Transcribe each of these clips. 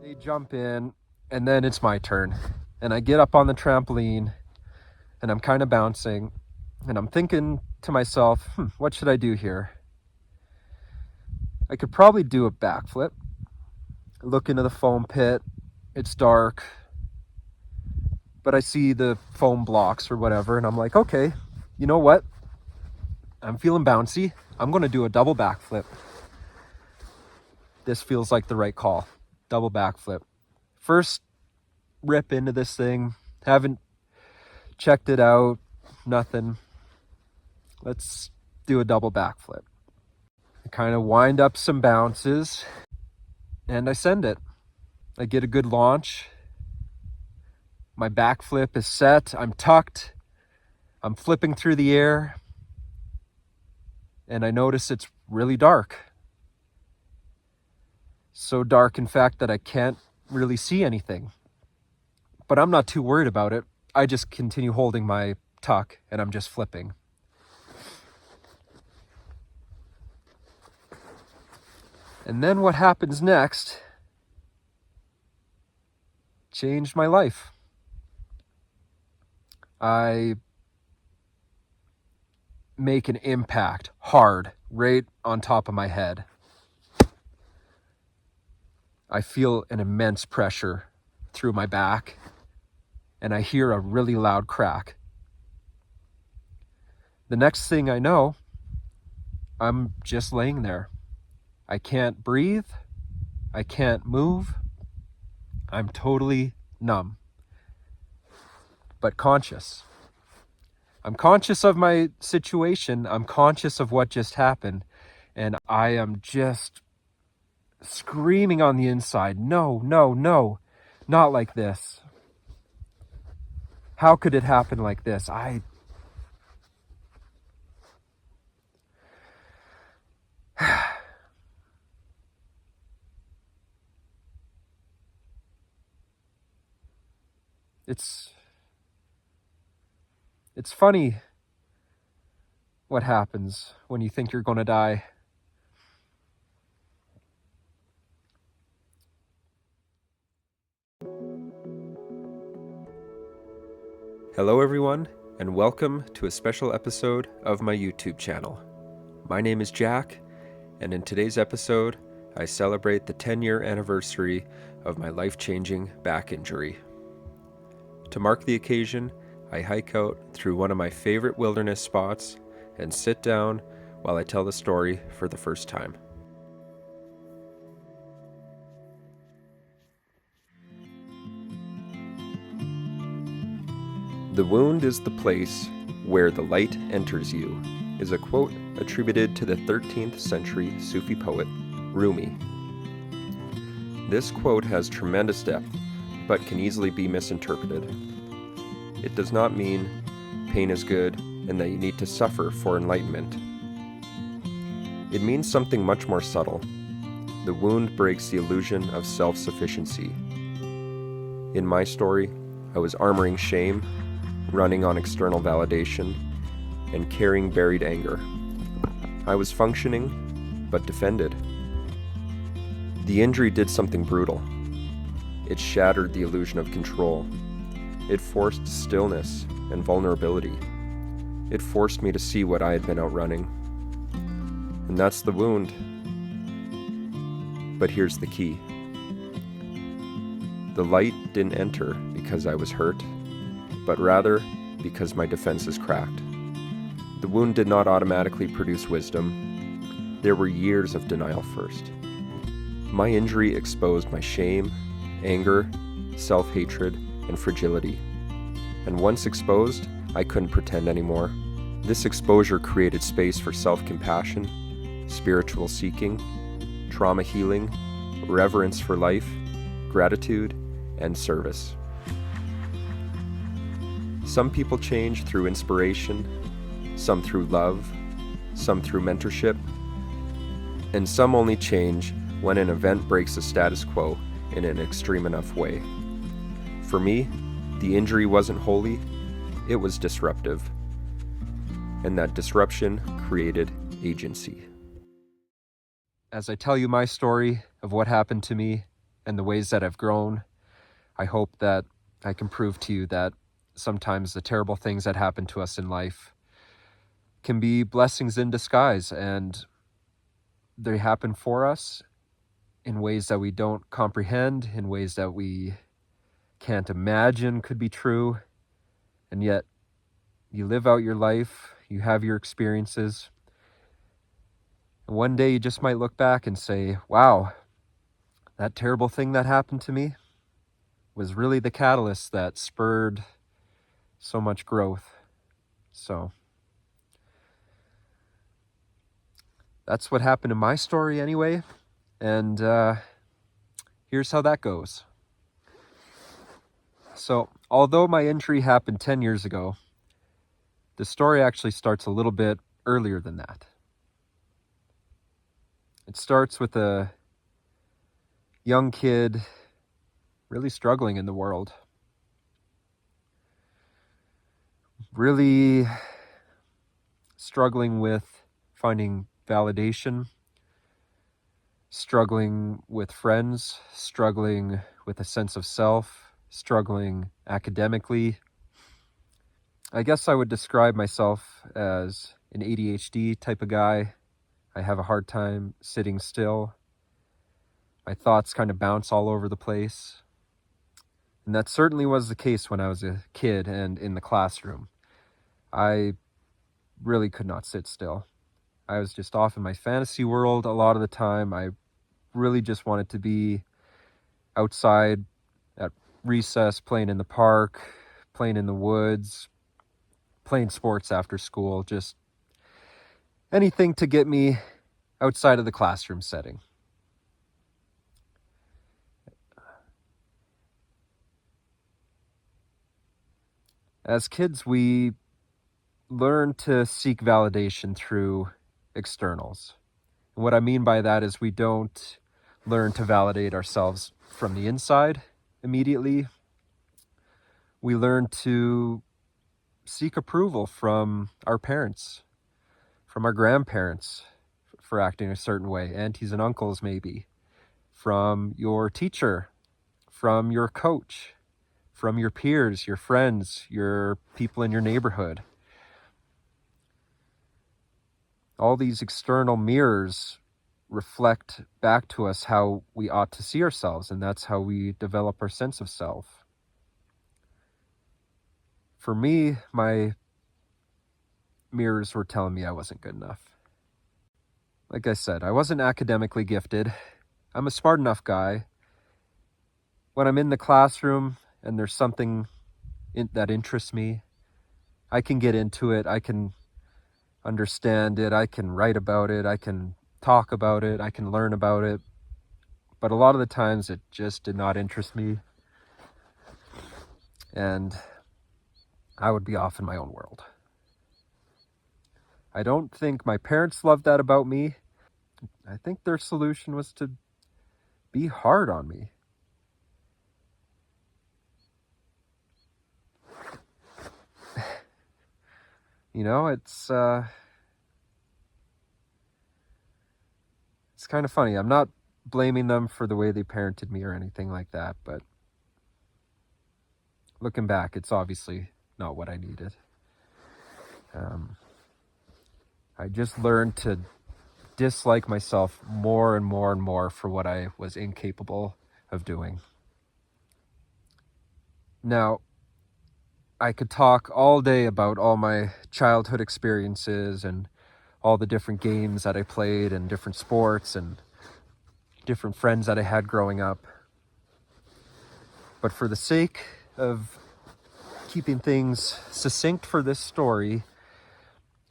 They jump in, and then it's my turn. And I get up on the trampoline, and I'm kind of bouncing, and I'm thinking to myself, what should I do here? I could probably do a backflip. Look into the foam pit. It's dark, but I see the foam blocks or whatever, and I'm like, okay, you know what? I'm feeling bouncy. I'm going to do a double backflip. This feels like the right call. Double backflip. First rip into this thing. Haven't checked it out. Nothing. Let's do a double backflip. I kind of wind up some bounces and I send it. I get a good launch. My backflip is set. I'm tucked. I'm flipping through the air. And I notice it's really dark. So dark, in fact, that I can't really see anything. But I'm not too worried about it. I just continue holding my tuck and I'm just flipping. And then what happens next changed my life. I make an impact hard right on top of my head. I feel an immense pressure through my back, and I hear a really loud crack. The next thing I know, I'm just laying there. I can't breathe. I can't move. I'm totally numb, but conscious. I'm conscious of my situation. I'm conscious of what just happened. And I am just screaming on the inside, no, no, no, not like this. How could it happen like this? It's funny what happens when you think you're going to die. Hello everyone, and welcome to a special episode of my YouTube channel. My name is Jack, and in today's episode, I celebrate the 10-year anniversary of my life-changing back injury. To mark the occasion, I hike out through one of my favorite wilderness spots and sit down while I tell the story for the first time. "The wound is the place where the light enters you," is a quote attributed to the 13th century Sufi poet Rumi. This quote has tremendous depth, but can easily be misinterpreted. It does not mean pain is good and that you need to suffer for enlightenment. It means something much more subtle. The wound breaks the illusion of self-sufficiency. In my story, I was armoring shame, running on external validation, and carrying buried anger. I was functioning, but defended. The injury did something brutal. It shattered the illusion of control. It forced stillness and vulnerability. It forced me to see what I had been outrunning. And that's the wound. But here's the key. The light didn't enter because I was hurt, but rather because my defenses cracked. The wound did not automatically produce wisdom. There were years of denial first. My injury exposed my shame, anger, self-hatred, and fragility. And once exposed, I couldn't pretend anymore. This exposure created space for self-compassion, spiritual seeking, trauma healing, reverence for life, gratitude, and service. Some people change through inspiration, some through love, some through mentorship, and some only change when an event breaks the status quo in an extreme enough way. For me, the injury wasn't holy, it was disruptive. And that disruption created agency. As I tell you my story of what happened to me and the ways that I've grown. I hope that I can prove to you that sometimes the terrible things that happen to us in life can be blessings in disguise, and they happen for us in ways that we don't comprehend, in ways that we can't imagine could be true. And yet you live out your life, you have your experiences, and one day you just might look back and say, wow, that terrible thing that happened to me was really the catalyst that spurred so much growth. So that's what happened in my story anyway, and here's how that goes. So although my injury happened 10 years ago, the story actually starts a little bit earlier than that. It starts with a young kid really struggling in the world, really struggling with finding validation, struggling with friends, struggling with a sense of self, struggling academically. I guess I would describe myself as an ADHD type of guy. I have a hard time sitting still. My thoughts kind of bounce all over the place. And that certainly was the case when I was a kid and in the classroom. I really could not sit still. I was just off in my fantasy world a lot of the time. I really just wanted to be outside at recess, playing in the park, playing in the woods, playing sports after school, just anything to get me outside of the classroom setting. As kids, we learn to seek validation through externals. And what I mean by that is we don't learn to validate ourselves from the inside immediately. We learn to seek approval from our parents, from our grandparents for acting a certain way, aunties and uncles maybe, from your teacher, from your coach, from your peers, your friends, your people in your neighborhood. All these external mirrors reflect back to us how we ought to see ourselves, and that's how we develop our sense of self. For me, my mirrors were telling me I wasn't good enough. Like I said, I wasn't academically gifted. I'm a smart enough guy. When I'm in the classroom and there's something that interests me, I can get into it, I can understand it, I can write about it, I can talk about it, I can learn about it. But a lot of the times it just did not interest me, and I would be off in my own world. I don't think my parents loved that about me. I think their solution was to be hard on me. You know, it's kind of funny. I'm not blaming them for the way they parented me or anything like that, but looking back, it's obviously not what I needed. I just learned to dislike myself more and more and more for what I was incapable of doing. Now, I could talk all day about all my childhood experiences and all the different games that I played and different sports and different friends that I had growing up. But for the sake of keeping things succinct for this story,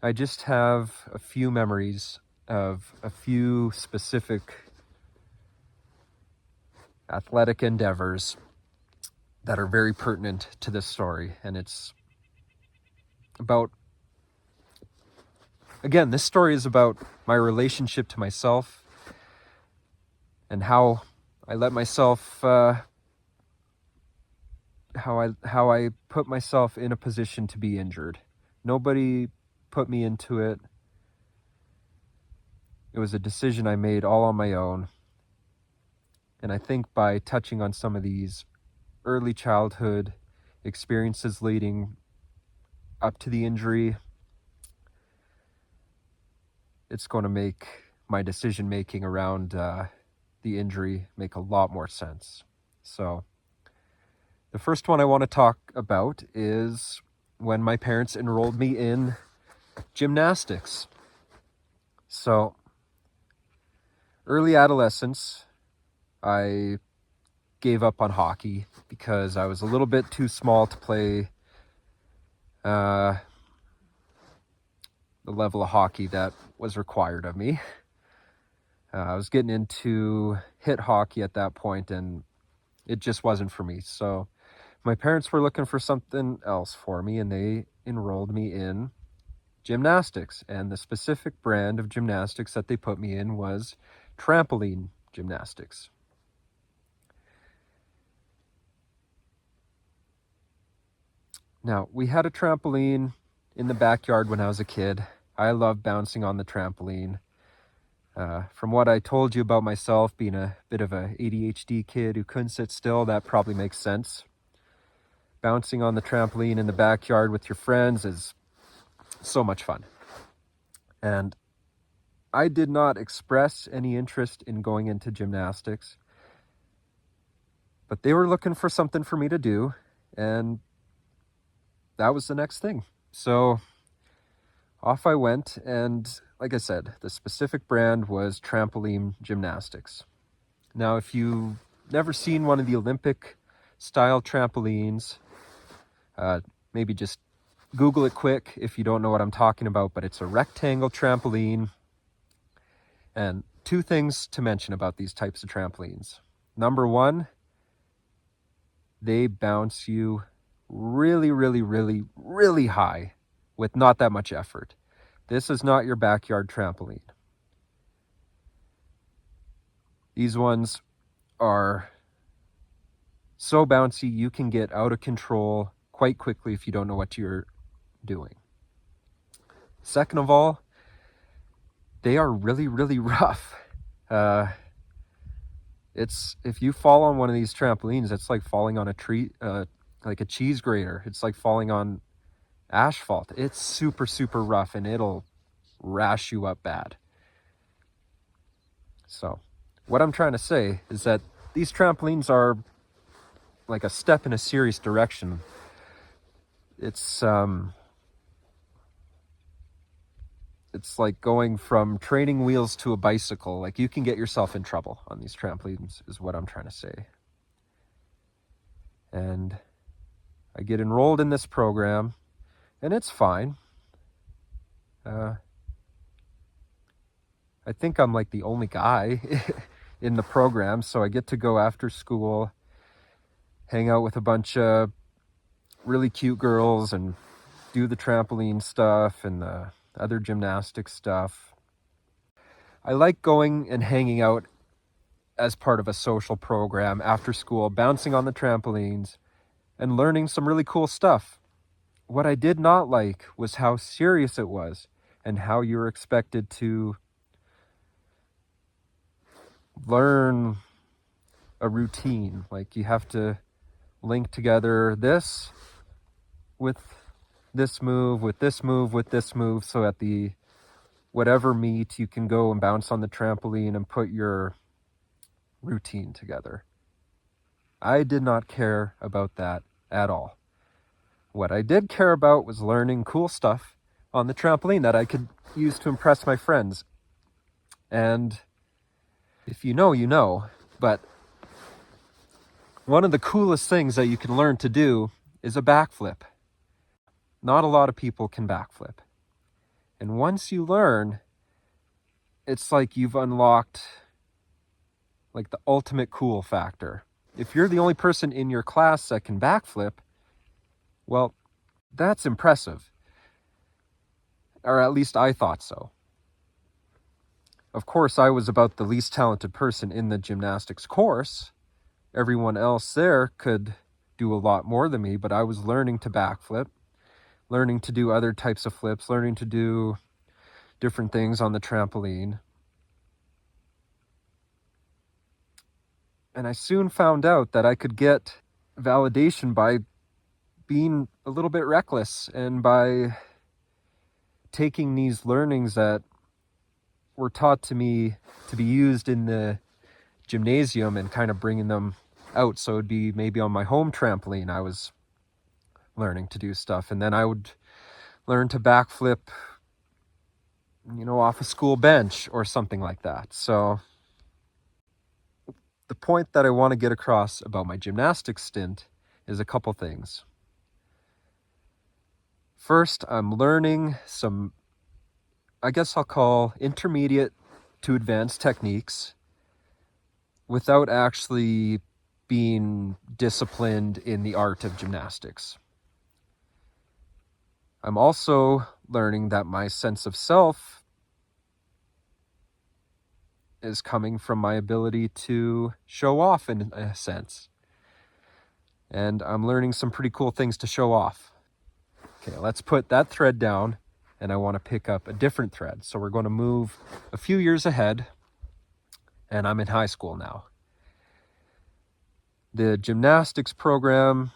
I just have a few memories of a few specific athletic endeavors that are very pertinent to this story. And it's about, again, this story is about my relationship to myself and how I let myself, how I put myself in a position to be injured. Nobody put me into it. It was a decision I made all on my own. And I think by touching on some of these early childhood experiences leading up to the injury, it's going to make my decision making around the injury make a lot more sense. So the first one I want to talk about is when my parents enrolled me in gymnastics. So early adolescence, I gave up on hockey because I was a little bit too small to play the level of hockey that was required of me. I was getting into hit hockey at that point, and it just wasn't for me. So my parents were looking for something else for me, and they enrolled me in gymnastics. And the specific brand of gymnastics that they put me in was trampoline gymnastics. Now, we had a trampoline in the backyard when I was a kid. I loved bouncing on the trampoline. From what I told you about myself, being a bit of a ADHD kid who couldn't sit still, that probably makes sense. Bouncing on the trampoline in the backyard with your friends is so much fun. And I did not express any interest in going into gymnastics, but they were looking for something for me to do, and that was the next thing. So off I went, and like I said, the specific brand was trampoline gymnastics. Now, if you've never seen one of the Olympic style trampolines, maybe just Google it quick if you don't know what I'm talking about, but it's a rectangle trampoline. And two things to mention about these types of trampolines. Number one, they bounce you really, really, really, really high with not that much effort. This is not your backyard trampoline. These ones are so bouncy you can get out of control quite quickly if you don't know what you're doing. Second of all, they are really, really rough. It's if you fall on one of these trampolines, it's like falling on a tree, like a cheese grater. It's like falling on asphalt. It's super, super rough, and it'll rash you up bad. So what I'm trying to say is that these trampolines are like a step in a serious direction. It's like going from training wheels to a bicycle. Like, you can get yourself in trouble on these trampolines, is what I'm trying to say. And I get enrolled in this program, and it's fine. I think I'm like the only guy in the program, so I get to go after school, hang out with a bunch of really cute girls, and do the trampoline stuff and the other gymnastics stuff. I like going and hanging out as part of a social program after school, bouncing on the trampolines and learning some really cool stuff. What I did not like was how serious it was and how you were expected to learn a routine. Like, you have to link together this with this move, with this move, with this move, so at the whatever meet you can go and bounce on the trampoline and put your routine together. I did not care about that at all. What I did care about was learning cool stuff on the trampoline that I could use to impress my friends. And if you know, you know, but one of the coolest things that you can learn to do is a backflip. Not a lot of people can backflip. And once you learn, it's like you've unlocked like the ultimate cool factor. If you're the only person in your class that can backflip, well, that's impressive. Or at least I thought so. Of course, I was about the least talented person in the gymnastics course. Everyone else there could do a lot more than me, but I was learning to backflip, learning to do other types of flips, learning to do different things on the trampoline. And I soon found out that I could get validation by being a little bit reckless and by taking these learnings that were taught to me to be used in the gymnasium and kind of bringing them out. So it'd be maybe on my home trampoline I was learning to do stuff, and then I would learn to backflip, off a school bench or something like that. So the point that I want to get across about my gymnastics stint is a couple things. First, I'm learning some, I guess I'll call intermediate to advanced techniques without actually being disciplined in the art of gymnastics. I'm also learning that my sense of self is coming from my ability to show off in a sense. And I'm learning some pretty cool things to show off. Okay, let's put that thread down, and I want to pick up a different thread. So we're going to move a few years ahead, and I'm in high school now. The gymnastics program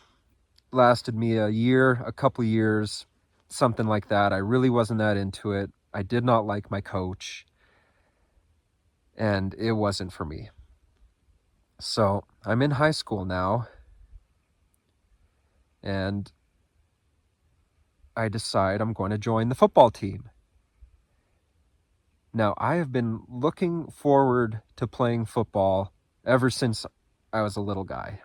lasted me a couple years, something like that. I really wasn't that into it. I did not like my coach, and it wasn't for me. So I'm in high school now, and I decide I'm going to join the football team. Now, I have been looking forward to playing football ever since I was a little guy.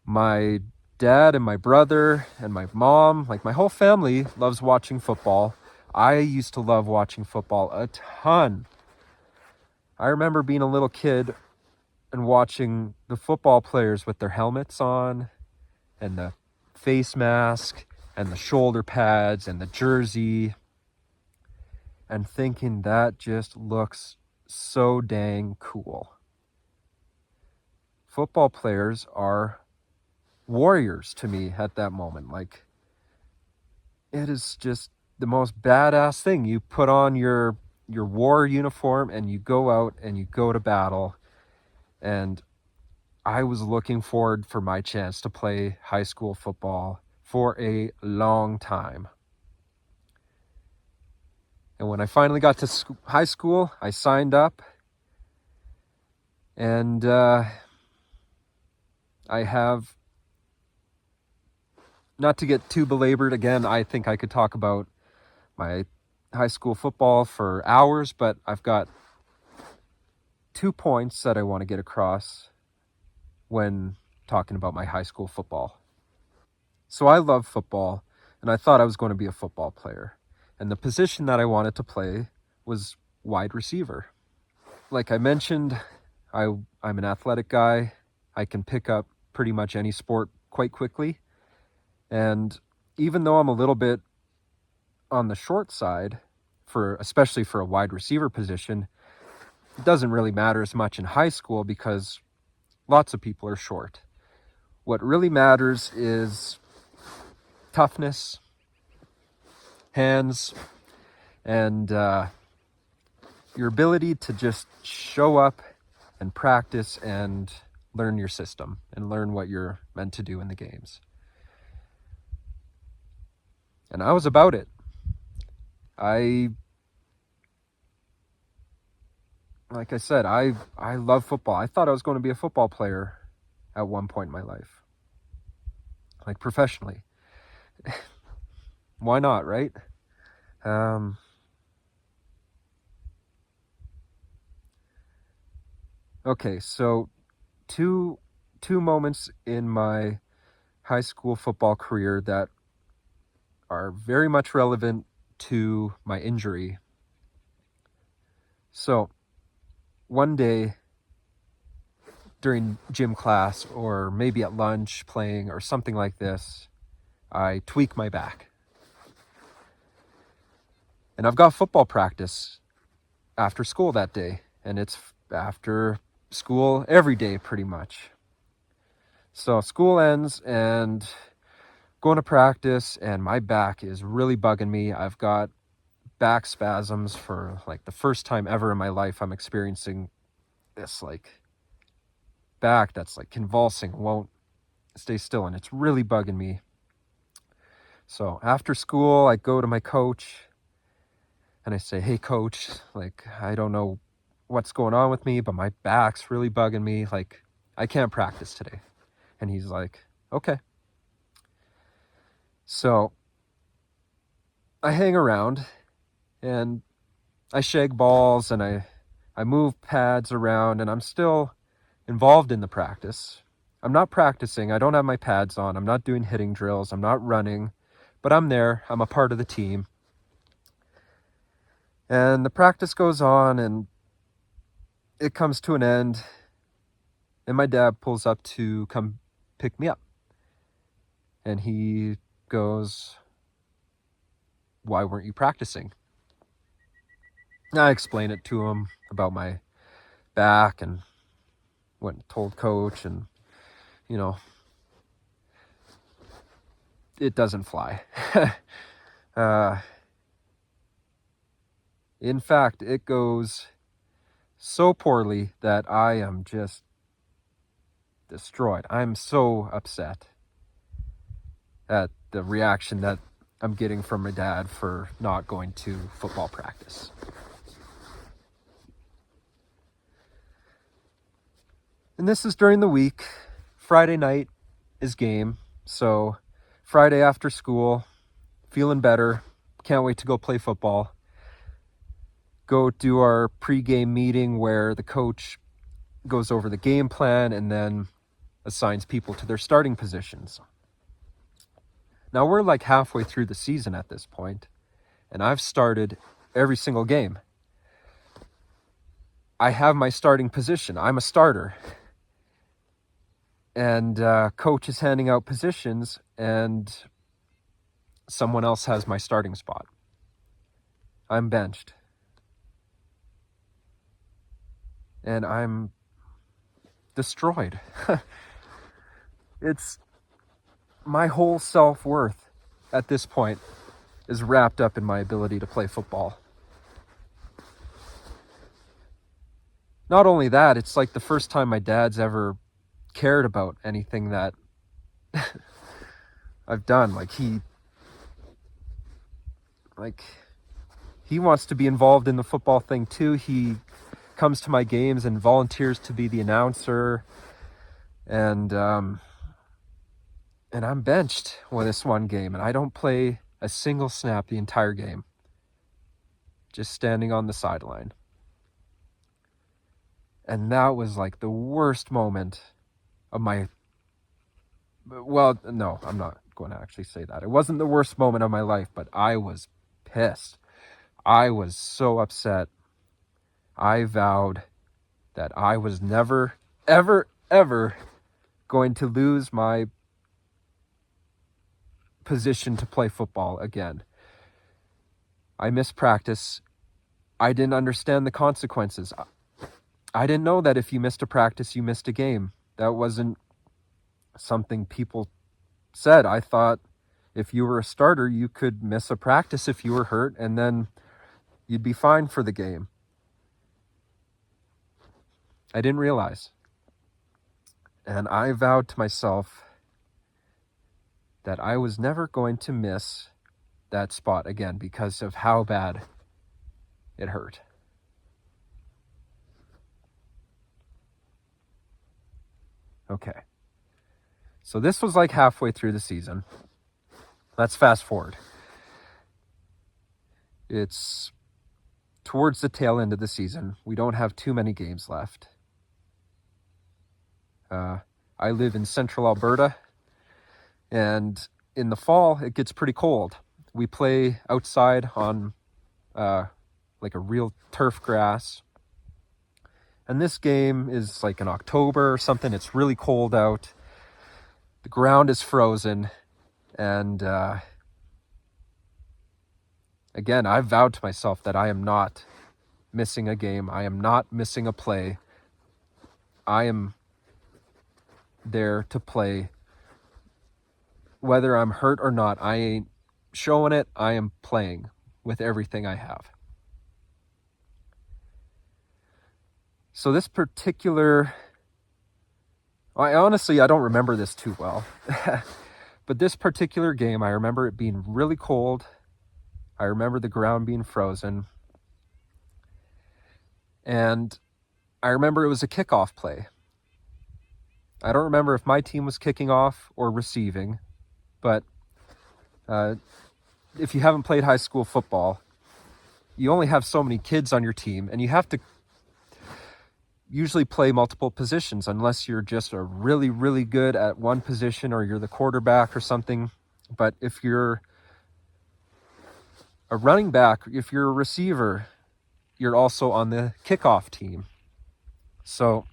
My dad and my brother and my mom, like my whole family, loves watching football. I used to love watching football a ton. I remember being a little kid and watching the football players with their helmets on and the face mask and the shoulder pads and the jersey, and thinking that just looks so dang cool. Football players are warriors to me at that moment. Like, it is just the most badass thing. You put on your war uniform and you go out and you go to battle. And I was looking forward for my chance to play high school football for a long time. And when I finally got to high school, I signed up, and I have, not to get too belabored again, I think I could talk about my high school football for hours, but I've got 2 points that I want to get across when talking about my high school football. So I love football, and I thought I was going to be a football player. And the position that I wanted to play was wide receiver. Like I mentioned, I'm an athletic guy. I can pick up pretty much any sport quite quickly. And even though I'm a little bit on the short side, especially for a wide receiver position, it doesn't really matter as much in high school because lots of people are short. What really matters is toughness, hands, and your ability to just show up and practice and learn your system and learn what you're meant to do in the games. And I was about it. Like I said, I love football. I thought I was going to be a football player at one point in my life. Like professionally. Why not, right? Okay, so two moments in my high school football career that are very much relevant to my injury. So, one day during gym class, or maybe at lunch playing or something like this, I tweak my back. And I've got football practice after school that day, and it's after school every day pretty much. So school ends and going to practice, and my back is really bugging me. I've got back spasms for like the first time ever in my life. I'm experiencing this like back that's like convulsing, won't stay still, and it's really bugging me. So after school, I go to my coach and I say, "Hey coach, like, I don't know what's going on with me, but my back's really bugging me. Like, I can't practice today." And he's like, "Okay." So I hang around and I shake balls and I move pads around, and I'm still involved in the practice. I'm not practicing. I don't have my pads on. I'm not doing hitting drills. I'm not running, but I'm there. I'm a part of the team. And the practice goes on and it comes to an end. And my dad pulls up to come pick me up. And he goes, "Why weren't you practicing?" And I explain it to him about my back and went and told coach, and, you know, it doesn't fly. In fact, it goes so poorly that I am just destroyed. I'm so upset at the reaction that I'm getting from my dad for not going to football practice. And this is during the week. Friday night is game. So Friday after school, feeling better. Can't wait to go play football. Go do our pre-game meeting where the coach goes over the game plan and then assigns people to their starting positions. Now we're like halfway through the season at this point, and I've started every single game. I have my starting position. I'm a starter. And coach is handing out positions, and someone else has my starting spot. I'm benched. And I'm destroyed. It's my whole self-worth at this point is wrapped up in my ability to play football. Not only that, it's like the first time my dad's ever cared about anything that I've done. He wants to be involved in the football thing too. He comes to my games and volunteers to be the announcer, and I'm benched with this one game, and I don't play a single snap the entire game, just standing on the sideline. And that was like the worst moment of my, well, no, I'm not going to actually say that. It wasn't the worst moment of my life, but I was pissed. I was so upset. I vowed that I was never, ever, ever going to lose my position to play football again. I missed practice. I didn't understand the consequences. I didn't know that if you missed a practice, you missed a game. That wasn't something people said. I thought if you were a starter, you could miss a practice if you were hurt, and then you'd be fine for the game. I didn't realize. And I vowed to myself that I was never going to miss that spot again because of how bad it hurt. Okay. So this was like halfway through the season. Let's fast forward. It's towards the tail end of the season. We don't have too many games left. I live in central Alberta, and in the fall, it gets pretty cold. We play outside on like a real turf grass. And this game is like in October or something. It's really cold out. The ground is frozen. And again, I vowed to myself that I am not missing a game. I am not missing a play. I am there to play. Whether I'm hurt or not, I ain't showing it. I am playing with everything I have. So this particular I don't remember this too well. But this particular game, I remember it being really cold. I remember the ground being frozen. And I remember it was a kickoff play. I don't remember if my team was kicking off or receiving, but if you haven't played high school football, you only have so many kids on your team, and you have to usually play multiple positions unless you're just a really, really good at one position or you're the quarterback or something. But if you're a running back, if you're a receiver, you're also on the kickoff team. So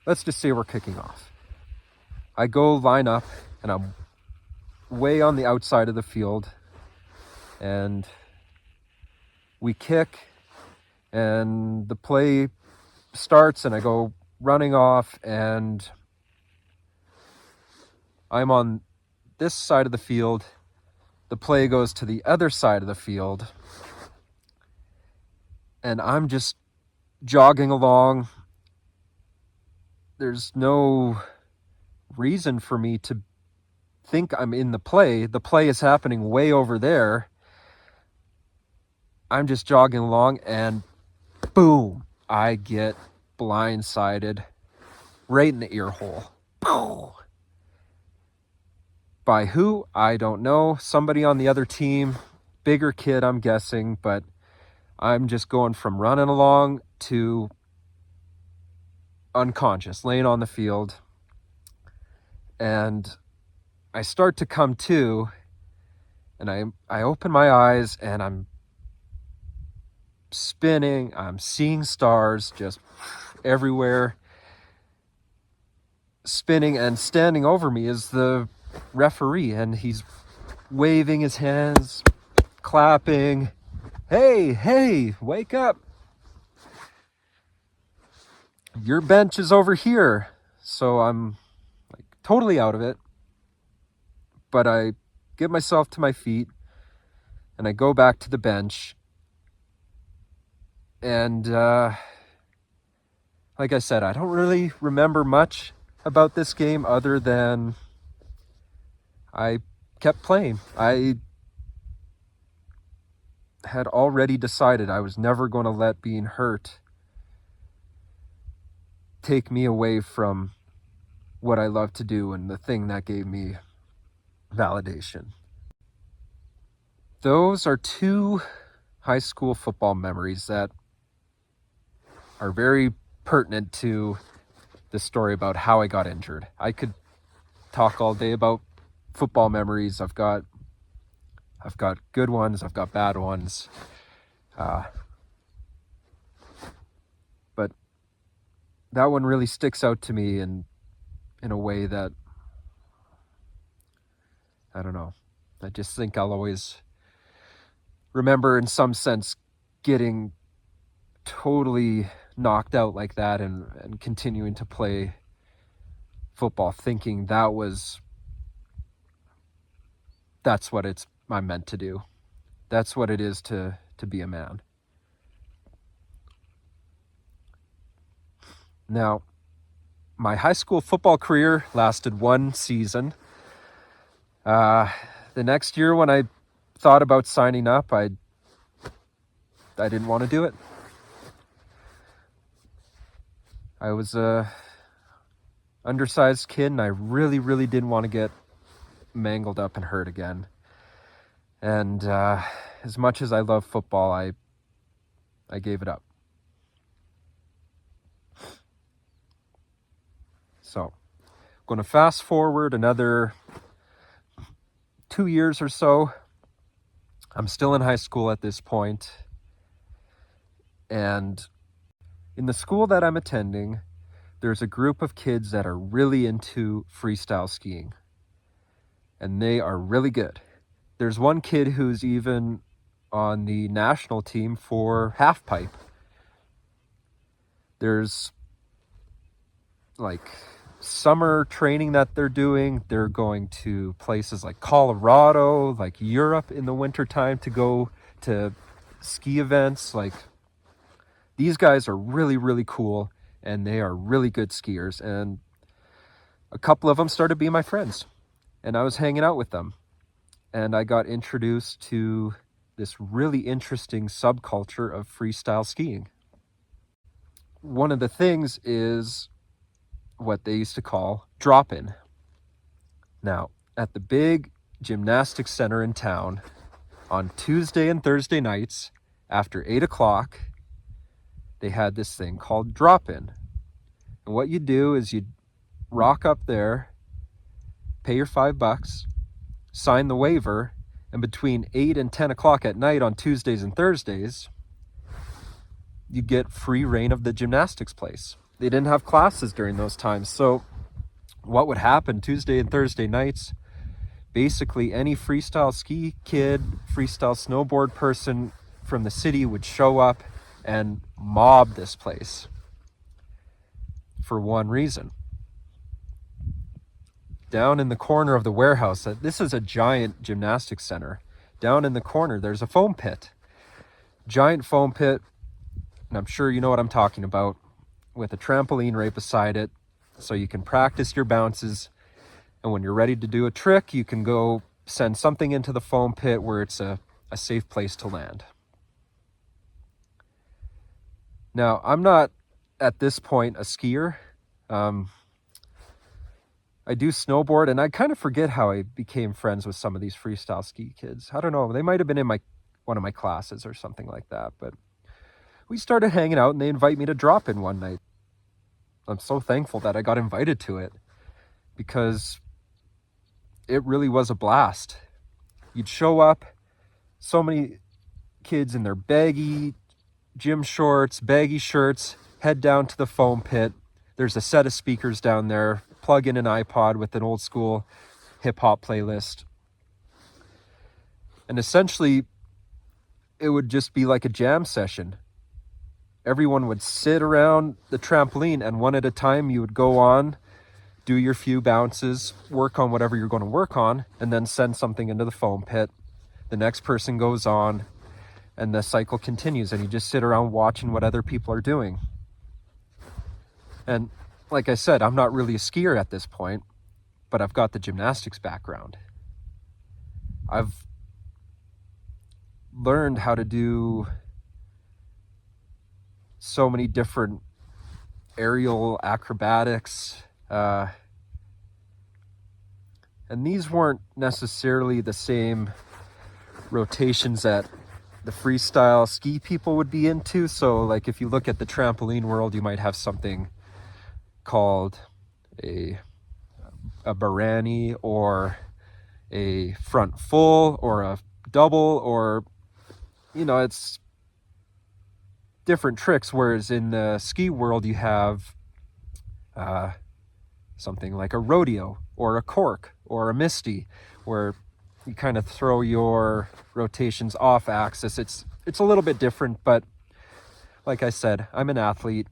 let's just say we're kicking off. I go line up and I'm way on the outside of the field, and we kick, and the play starts, and I go running off, and I'm on this side of the field. The play goes to the other side of the field, and I'm just jogging along. There's no reason for me to think I'm in the play. The play is happening way over there. I'm just jogging along, and boom, I get blindsided right in the ear hole. Boom. By who? I don't know. Somebody on the other team. Bigger kid, I'm guessing, but I'm just going from running along to unconscious, laying on the field. And I start to come to, and I open my eyes, and I'm spinning. I'm seeing stars just everywhere, spinning, and standing over me is the referee, and he's waving his hands, clapping. Hey, wake up. Your bench is over here. So I'm like totally out of it. But I get myself to my feet and I go back to the bench. And like I said, I don't really remember much about this game other than I kept playing. I had already decided I was never going to let being hurt take me away from what I love to do and the thing that gave me validation. Those are two high school football memories that are very pertinent to the story about how I got injured. I could talk all day about football memories. I've got good ones, I've got bad ones. But that one really sticks out to me in a way that, I don't know, I just think I'll always remember in some sense getting totally knocked out like that and continuing to play football, thinking that's what I'm meant to do. That's what it is to be a man. Now, my high school football career lasted one season. The next year when I thought about signing up, I didn't want to do it. I was a undersized kid, and I really, really didn't want to get mangled up and hurt again. And as much as I love football, I gave it up. So, I'm going to fast forward another 2 years or so. I'm still in high school at this point. And in the school that I'm attending, there's a group of kids that are really into freestyle skiing. And they are really good. There's one kid who's even on the national team for half pipe. There's like summer training that they're doing. They're going to places like Colorado, like Europe in the wintertime to go to ski events. Like, these guys are really, really cool. and they are really good skiers. And a couple of them started being my friends, and I was hanging out with them. And I got introduced to this really interesting subculture of freestyle skiing. One of the things is what they used to call drop-in. Now, at the big gymnastics center in town, on Tuesday and Thursday nights, after 8 o'clock, they had this thing called drop-in. And what you do is you rock up there, pay your $5, sign the waiver, and between 8 and 10 o'clock at night on Tuesdays and Thursdays, you get free reign of the gymnastics place. They didn't have classes during those times, so what would happen Tuesday and Thursday nights, basically any freestyle ski kid, freestyle snowboard person from the city would show up and mob this place for one reason. Down in the corner of the warehouse, this is a giant gymnastics center. Down in the corner, there's a foam pit. Giant foam pit, and I'm sure you know what I'm talking about, with a trampoline right beside it, so you can practice your bounces. And when you're ready to do a trick, you can go send something into the foam pit where it's a safe place to land. Now, I'm not, at this point, a skier. I do snowboard, and I kind of forget how I became friends with some of these freestyle ski kids. I don't know, they might have been in one of my classes or something like that, but we started hanging out, and they invite me to drop in one night. I'm so thankful that I got invited to it, because it really was a blast. You'd show up, so many kids in their baggy gym shorts, baggy shirts, head down to the foam pit. There's a set of speakers down there, plug in an iPod with an old school hip-hop playlist. And essentially, it would just be like a jam session. Everyone would sit around the trampoline, and one at a time you would go on, do your few bounces, work on whatever you're going to work on, and then send something into the foam pit. The next person goes on, and the cycle continues, and you just sit around watching what other people are doing. And like I said, I'm not really a skier at this point, but I've got the gymnastics background. I've learned how to do so many different aerial acrobatics, and these weren't necessarily the same rotations that the freestyle ski people would be into. So like if you look at the trampoline world, you might have something called a Barani, or a front full, or a double, or it's different tricks. Whereas in the ski world, you have something like a rodeo, or a cork, or a misty, where you kind of throw your rotations off axis. It's a little bit different, but like I said, I'm an athlete.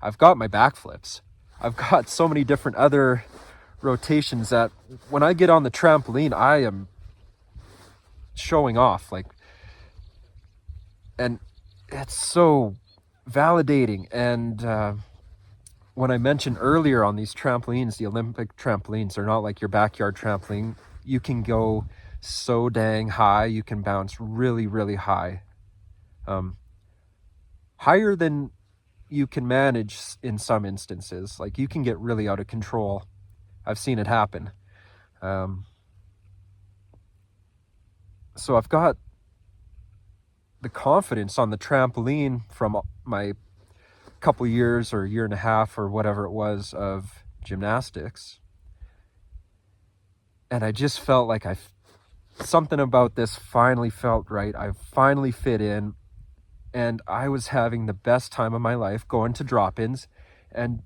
I've got my backflips. I've got so many different other rotations that when I get on the trampoline, I am showing off. And it's so validating. And when I mentioned earlier on these trampolines, the Olympic trampolines, they're not like your backyard trampoline. You can go so dang high. You can bounce really, really high. Higher than you can manage in some instances. Like you can get really out of control. I've seen it happen. So I've got the confidence on the trampoline from my couple years or year and a half or whatever it was of gymnastics. And I just felt like something about this finally felt right. I finally fit in, and I was having the best time of my life going to drop-ins and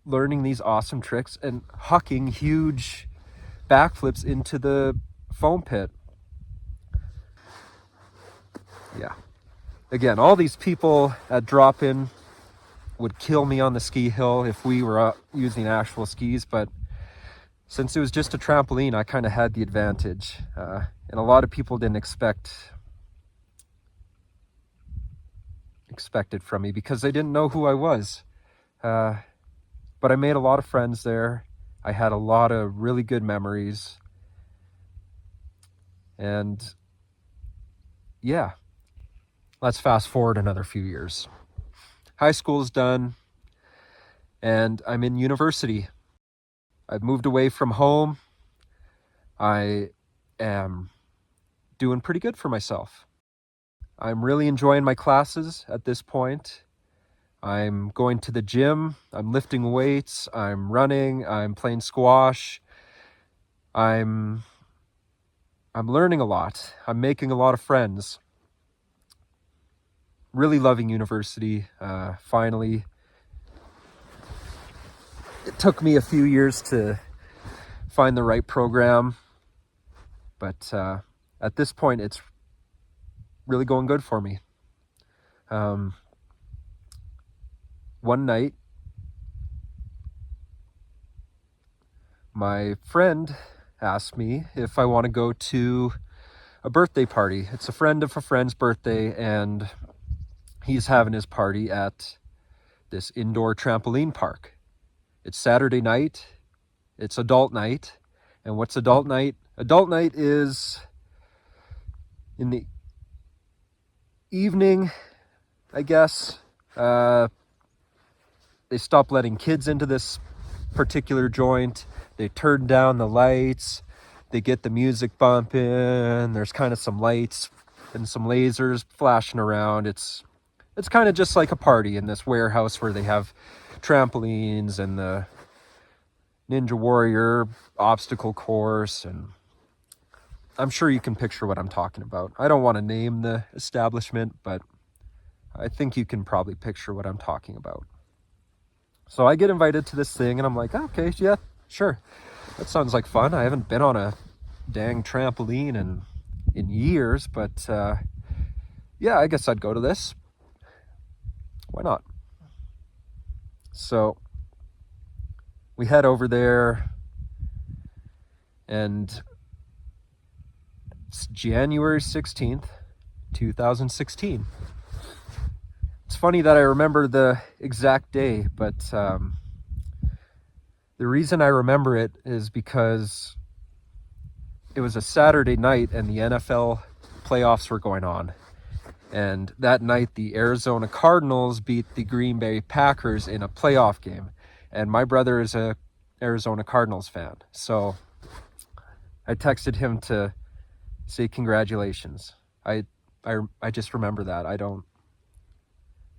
learning these awesome tricks and hucking huge backflips into the foam pit. Yeah. Again, all these people at drop-in would kill me on the ski hill if we were using actual skis, but since it was just a trampoline, I kind of had the advantage. And a lot of people didn't expect expected from me because they didn't know who I was. But I made a lot of friends there. I had a lot of really good memories. And yeah, let's fast forward another few years. High school's done, and I'm in university. I've moved away from home. I am doing pretty good for myself. I'm really enjoying my classes at this point. I'm going to the gym, I'm lifting weights, I'm running, I'm playing squash. I'm learning a lot. I'm making a lot of friends. Really loving university. Finally, it took me a few years to find the right program, but at this point, it's really going good for me. One night, my friend asked me if I want to go to a birthday party. It's a friend of a friend's birthday, and he's having his party at this indoor trampoline park. It's Saturday night. It's adult night. And what's adult night? Adult night is in the evening, I guess. They stopped letting kids into this particular joint. They turn down the lights. They get the music bumping. There's kind of some lights and some lasers flashing around. It's kind of just like a party in this warehouse where they have trampolines and the Ninja Warrior obstacle course, and I'm sure you can picture what I'm talking about. I don't want to name the establishment, but I think you can probably picture what I'm talking about. So I get invited to this thing, and I'm like, okay, yeah, sure. That sounds like fun. I haven't been on a dang trampoline in years, but yeah, I guess I'd go to this. Why not? So we head over there, and it's January 16th, 2016. It's funny that I remember the exact day, but the reason I remember it is because it was a Saturday night and the NFL playoffs were going on. And that night, the Arizona Cardinals beat the Green Bay Packers in a playoff game. And my brother is a Arizona Cardinals fan. So I texted him to say congratulations. I just remember that. I don't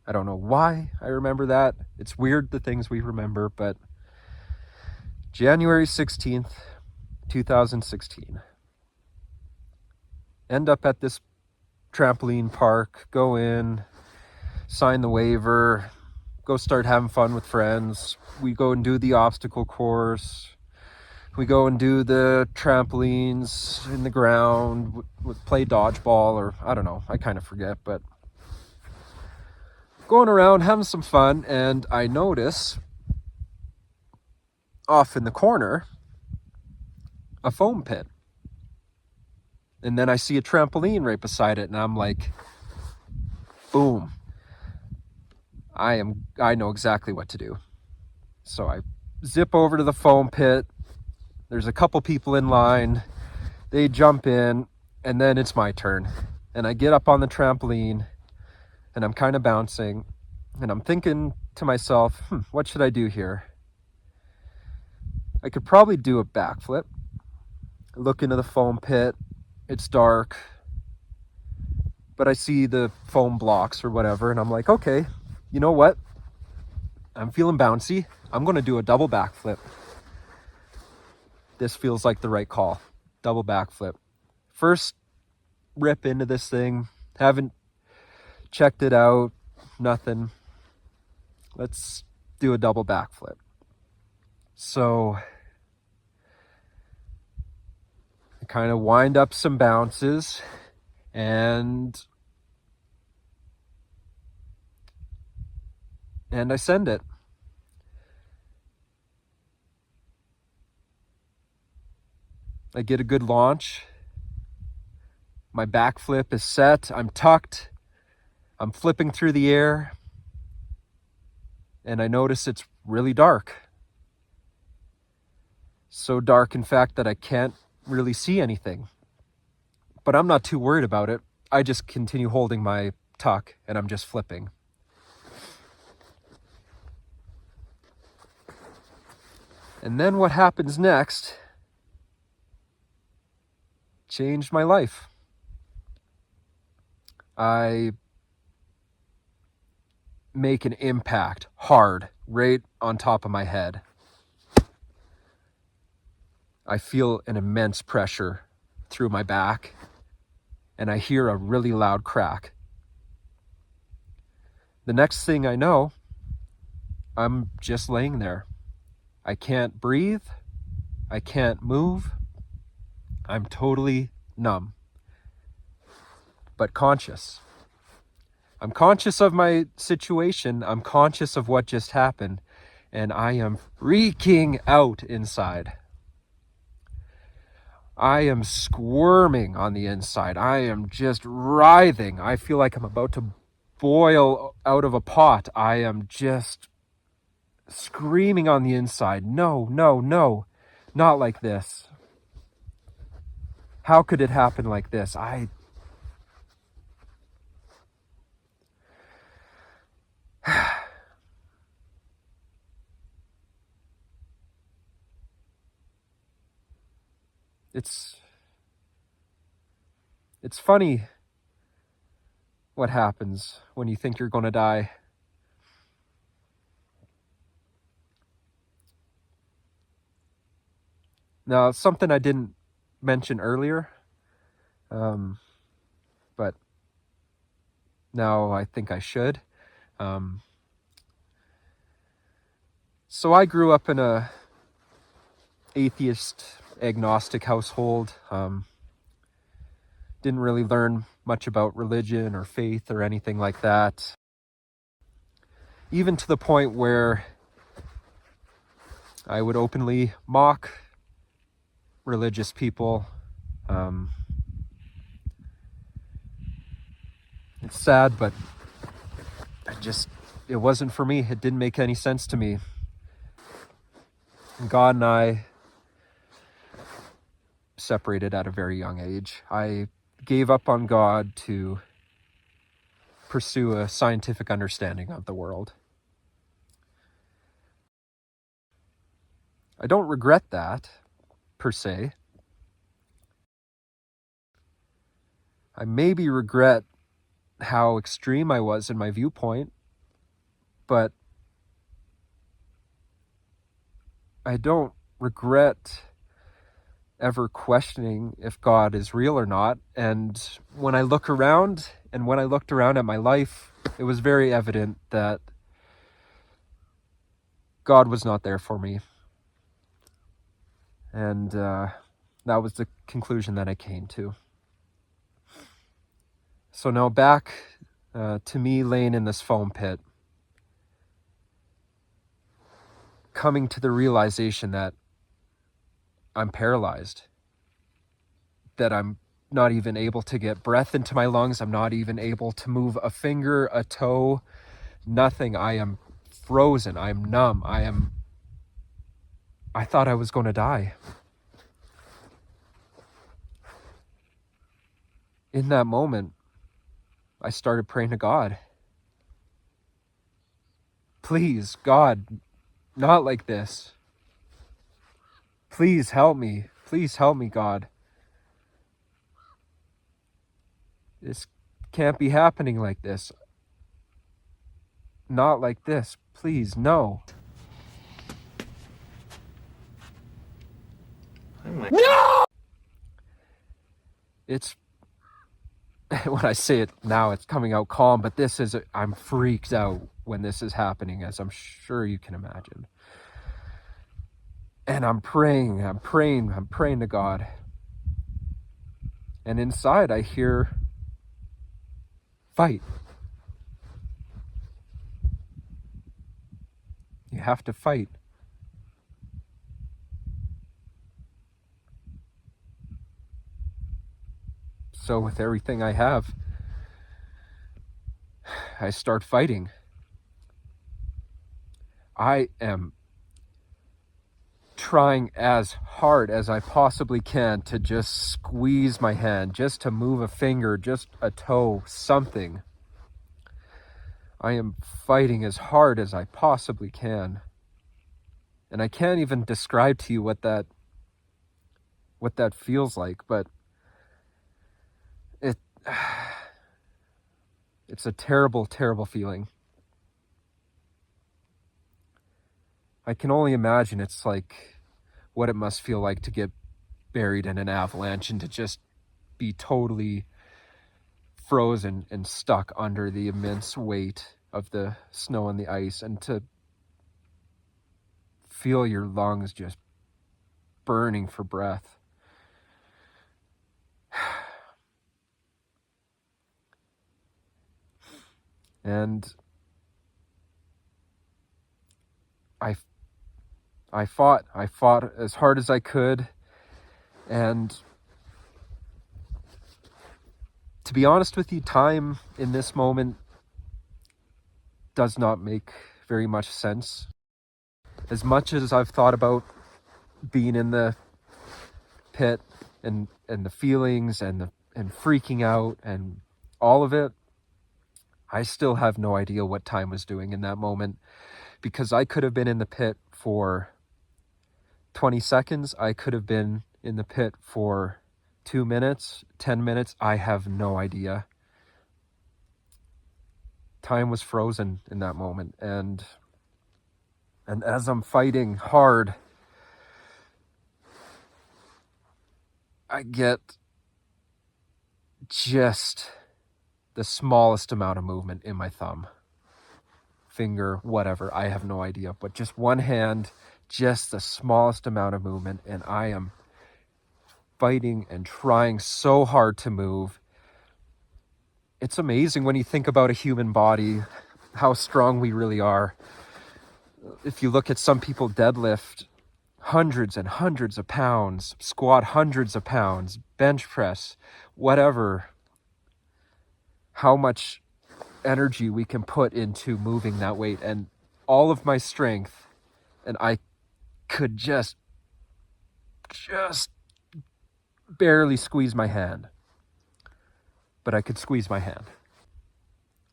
know why I remember that. It's weird the things we remember, but January 16th, 2016. End up at this trampoline park, go in, sign the waiver, go start having fun with friends. We go and do the obstacle course. We go and do the trampolines in the ground, play dodgeball, or I don't know, I kind of forget, but going around having some fun, and I notice off in the corner a foam pit. And then I see a trampoline right beside it, and I'm like, boom. I know exactly what to do. So I zip over to the foam pit. There's a couple people in line. They jump in, and then it's my turn. And I get up on the trampoline, and I'm kind of bouncing, and I'm thinking to myself, what should I do here? I could probably do a backflip. I look into the foam pit. It's dark, but I see the foam blocks or whatever, and I'm like, okay, you know what? I'm feeling bouncy. I'm going to do a double backflip. This feels like the right call. Double backflip. First rip into this thing. Haven't checked it out. Nothing. Let's do a double backflip. So I kind of wind up some bounces, and I send it. I get a good launch. My backflip is set. I'm tucked. I'm flipping through the air, and I notice it's really dark. So dark, in fact, that I can't really see anything. But I'm not too worried about it. I just continue holding my tuck, and I'm just flipping. And then what happens next changed my life. I make an impact hard right on top of my head. I feel an immense pressure through my back, and I hear a really loud crack. The next thing I know, I'm just laying there. I can't breathe. I can't move. I'm totally numb, but conscious. I'm conscious of my situation. I'm conscious of what just happened, and I am freaking out inside. I am squirming on the inside. I am just writhing. I feel like I'm about to boil out of a pot. I am just screaming on the inside. No, no, no, not like this. How could it happen like this? It's funny what happens when you think you're going to die. Now, something I didn't mention earlier, but now I think I should. So I grew up in a atheist, agnostic household. Didn't really learn much about religion or faith or anything like that. Even to the point where I would openly mock religious people. It's sad, but it wasn't for me. It didn't make any sense to me. And God and I separated at a very young age. I gave up on God to pursue a scientific understanding of the world. I don't regret that, per se. I maybe regret how extreme I was in my viewpoint, but I don't regret ever questioning if God is real or not. And when I look around, and when I looked around at my life, it was very evident that God was not there for me. And that was the conclusion that I came to. So now back to me laying in this foam pit, coming to the realization that I'm paralyzed, that I'm not even able to get breath into my lungs. I'm not even able to move a finger, a toe, nothing. I am frozen. I am numb. I thought I was going to die. In that moment, I started praying to God. Please, God, not like this. Please help me. Please help me, God. This can't be happening like this. Not like this. Please, no. No! It's, when I say it now, it's coming out calm, but I'm freaked out when this is happening, as I'm sure you can imagine. And I'm praying to God. And inside I hear, fight. You have to fight. So with everything I have, I start fighting. I am trying as hard as I possibly can to just squeeze my hand, just to move a finger, just a toe, something. I am fighting as hard as I possibly can. And I can't even describe to you what that feels like, but it's a terrible, terrible feeling. I can only imagine it's like what it must feel like to get buried in an avalanche and to just be totally frozen and stuck under the immense weight of the snow and the ice, and to feel your lungs just burning for breath. And I fought as hard as I could, and to be honest with you, time in this moment does not make very much sense. As much as I've thought about being in the pit and the feelings and freaking out and all of it, I still have no idea what time was doing in that moment, because I could have been in the pit for 20 seconds. I could have been in the pit for 2 minutes, 10 minutes. I have no idea. Time was frozen in that moment. And as I'm fighting hard, I get just the smallest amount of movement in my thumb, finger, whatever. I have no idea. But just one hand, just the smallest amount of movement. And I am fighting and trying so hard to move. It's amazing when you think about a human body, how strong we really are. If you look at some people deadlift hundreds and hundreds of pounds, squat hundreds of pounds, bench press, whatever, how much energy we can put into moving that weight, and all of my strength, and I could just barely squeeze my hand, but I could squeeze my hand.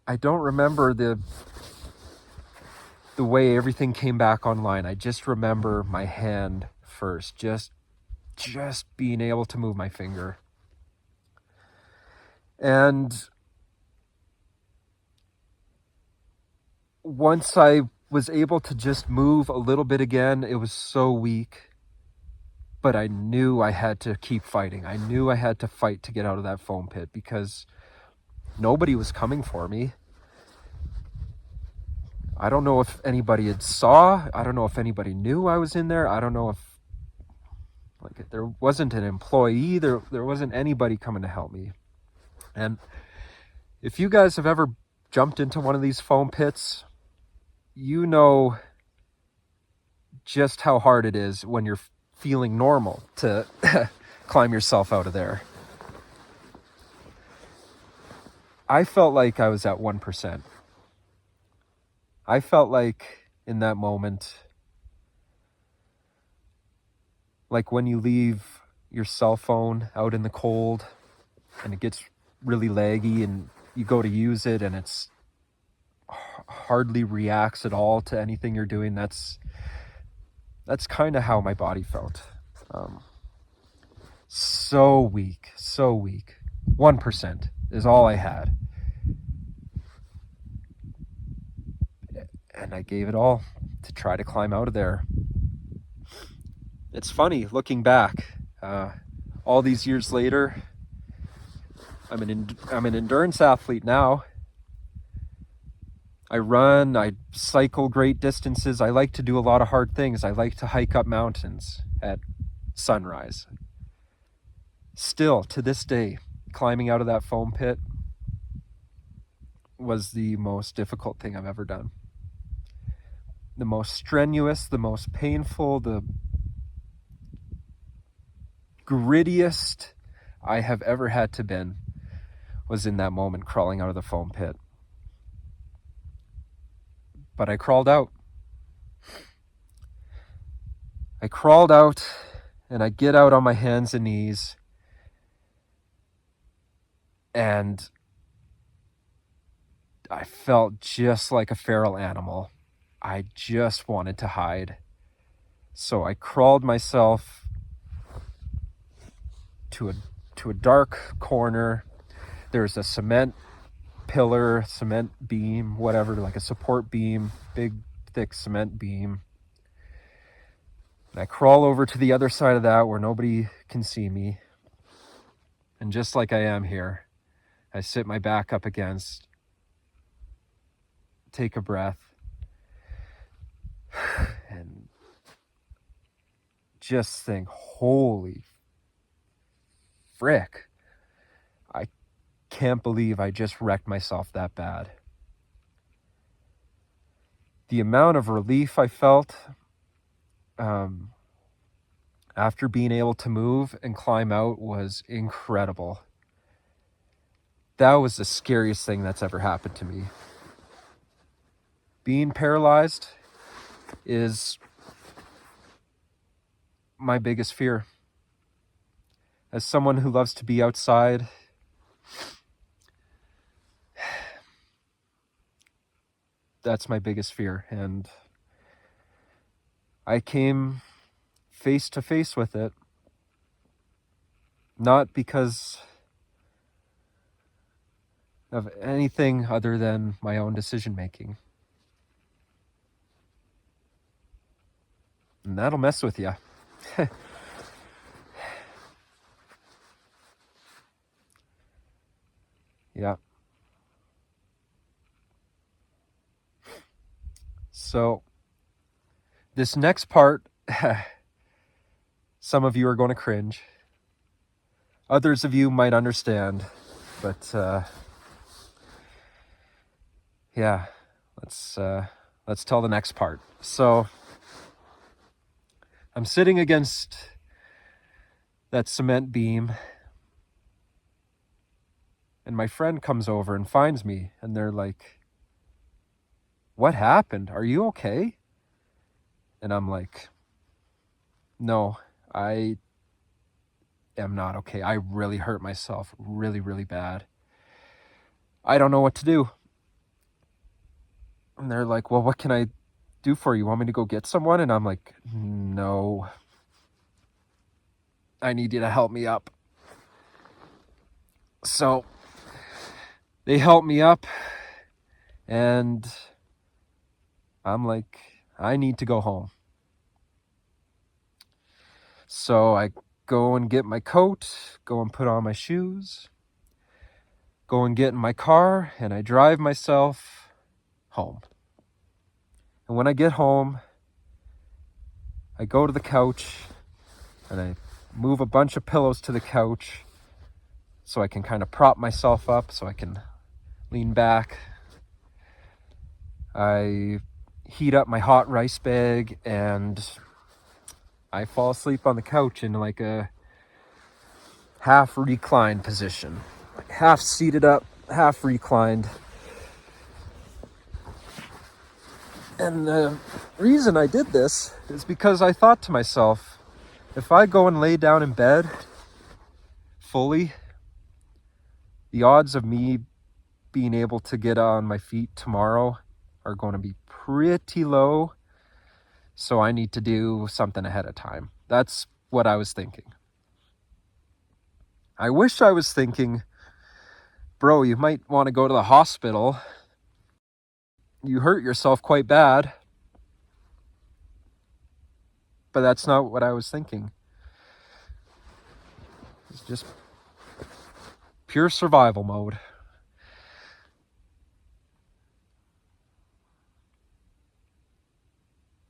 I don't remember the way everything came back online. I just remember my hand first, just being able to move my finger. And once I was able to just move a little bit again, it was so weak, but I knew I had to keep fighting. I knew I had to fight to get out of that foam pit, because nobody was coming for me. I don't know if anybody had saw. I don't know if anybody knew I was in there. I don't know if, like, there wasn't an employee. There wasn't anybody coming to help me. And if you guys have ever jumped into one of these foam pits, you know just how hard it is when you're feeling normal to climb yourself out of there. I felt like I was at 1%. I felt like in that moment, like when you leave your cell phone out in the cold and it gets really laggy and you go to use it and it's hardly reacts at all to anything you're doing. That's kind of how my body felt. So weak. 1% is all I had. And I gave it all to try to climb out of there. It's funny looking back, all these years later. I'm an endurance athlete now. I run, I cycle great distances. I like to do a lot of hard things. I like to hike up mountains at sunrise. Still, to this day, climbing out of that foam pit was the most difficult thing I've ever done. The most strenuous, the most painful, the grittiest I have ever had to been was in that moment crawling out of the foam pit. But I crawled out. I crawled out, and I get out on my hands and knees, and I felt just like a feral animal. I just wanted to hide. So I crawled myself to a dark corner. There's a cement pillar, cement beam, whatever, like a support beam, big, thick cement beam. And I crawl over to the other side of that where nobody can see me. And just like I am here, I sit my back up against, take a breath, and just think, holy frick, I can't believe I just wrecked myself that bad. The amount of relief I felt after being able to move and climb out was incredible. That was the scariest thing that's ever happened to me. Being paralyzed is my biggest fear. As someone who loves to be outside, that's my biggest fear. And I came face to face with it, not because of anything other than my own decision making. And that'll mess with you. Yeah. So this next part, some of you are going to cringe. Others of you might understand, but yeah, let's tell the next part. So I'm sitting against that cement beam, and my friend comes over and finds me, and they're like, "What happened? Are you okay?" And I'm like, "No, I am not okay. I really hurt myself really, really bad. I don't know what to do." And they're like, "Well, what can I do for you? Want me to go get someone?" And I'm like, "No, I need you to help me up." So they help me up, and I'm like, I need to go home. So I go and get my coat, go and put on my shoes, go and get in my car, and I drive myself home. And when I get home, I go to the couch and I move a bunch of pillows to the couch so I can kind of prop myself up so I can lean back. I heat up my hot rice bag and I fall asleep on the couch in like a half reclined position, like half seated up, half reclined. And the reason I did this is because I thought to myself, if I go and lay down in bed fully, the odds of me being able to get on my feet tomorrow are going to be pretty low. So I need to do something ahead of time. That's what I was thinking. I wish I was thinking, bro, you might want to go to the hospital. You hurt yourself quite bad. But that's not what I was thinking. It's just pure survival mode.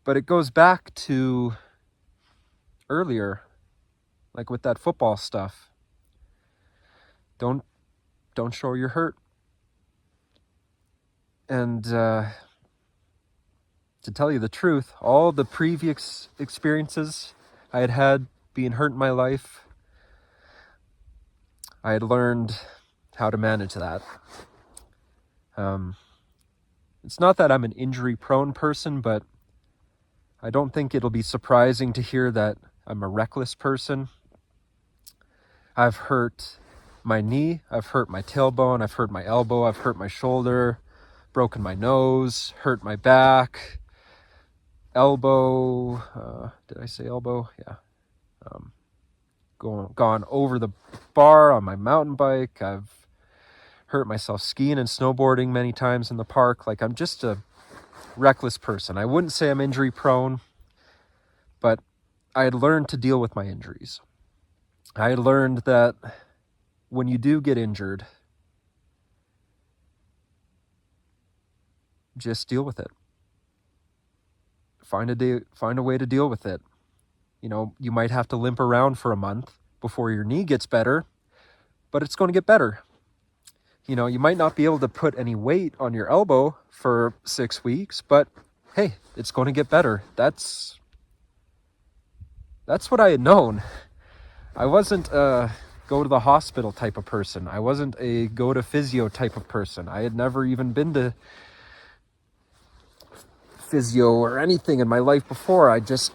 But it goes back to earlier, like with that football stuff. Don't show you're hurt. And to tell you the truth, all the previous experiences I had had being hurt in my life, I had learned how to manage that. It's not that I'm an injury-prone person, but I don't think it'll be surprising to hear that I'm a reckless person. I've hurt my knee, I've hurt my tailbone, I've hurt my elbow, I've hurt my shoulder, broken my nose, hurt my back, elbow, did I say elbow? Yeah. Gone over the bar on my mountain bike. I've hurt myself skiing and snowboarding many times in the park. Like, I'm just a reckless person. I wouldn't say I'm injury prone, but I had learned to deal with my injuries. I had learned that when you do get injured, just deal with it. Find a way to deal with it. You know, you might have to limp around for a month before your knee gets better, but it's going to get better. You know, you might not be able to put any weight on your elbow for 6 weeks, but hey, it's going to get better. That's what I had known. I wasn't a go to the hospital type of person. I wasn't a go to physio type of person. I had never even been to physio or anything in my life before. I just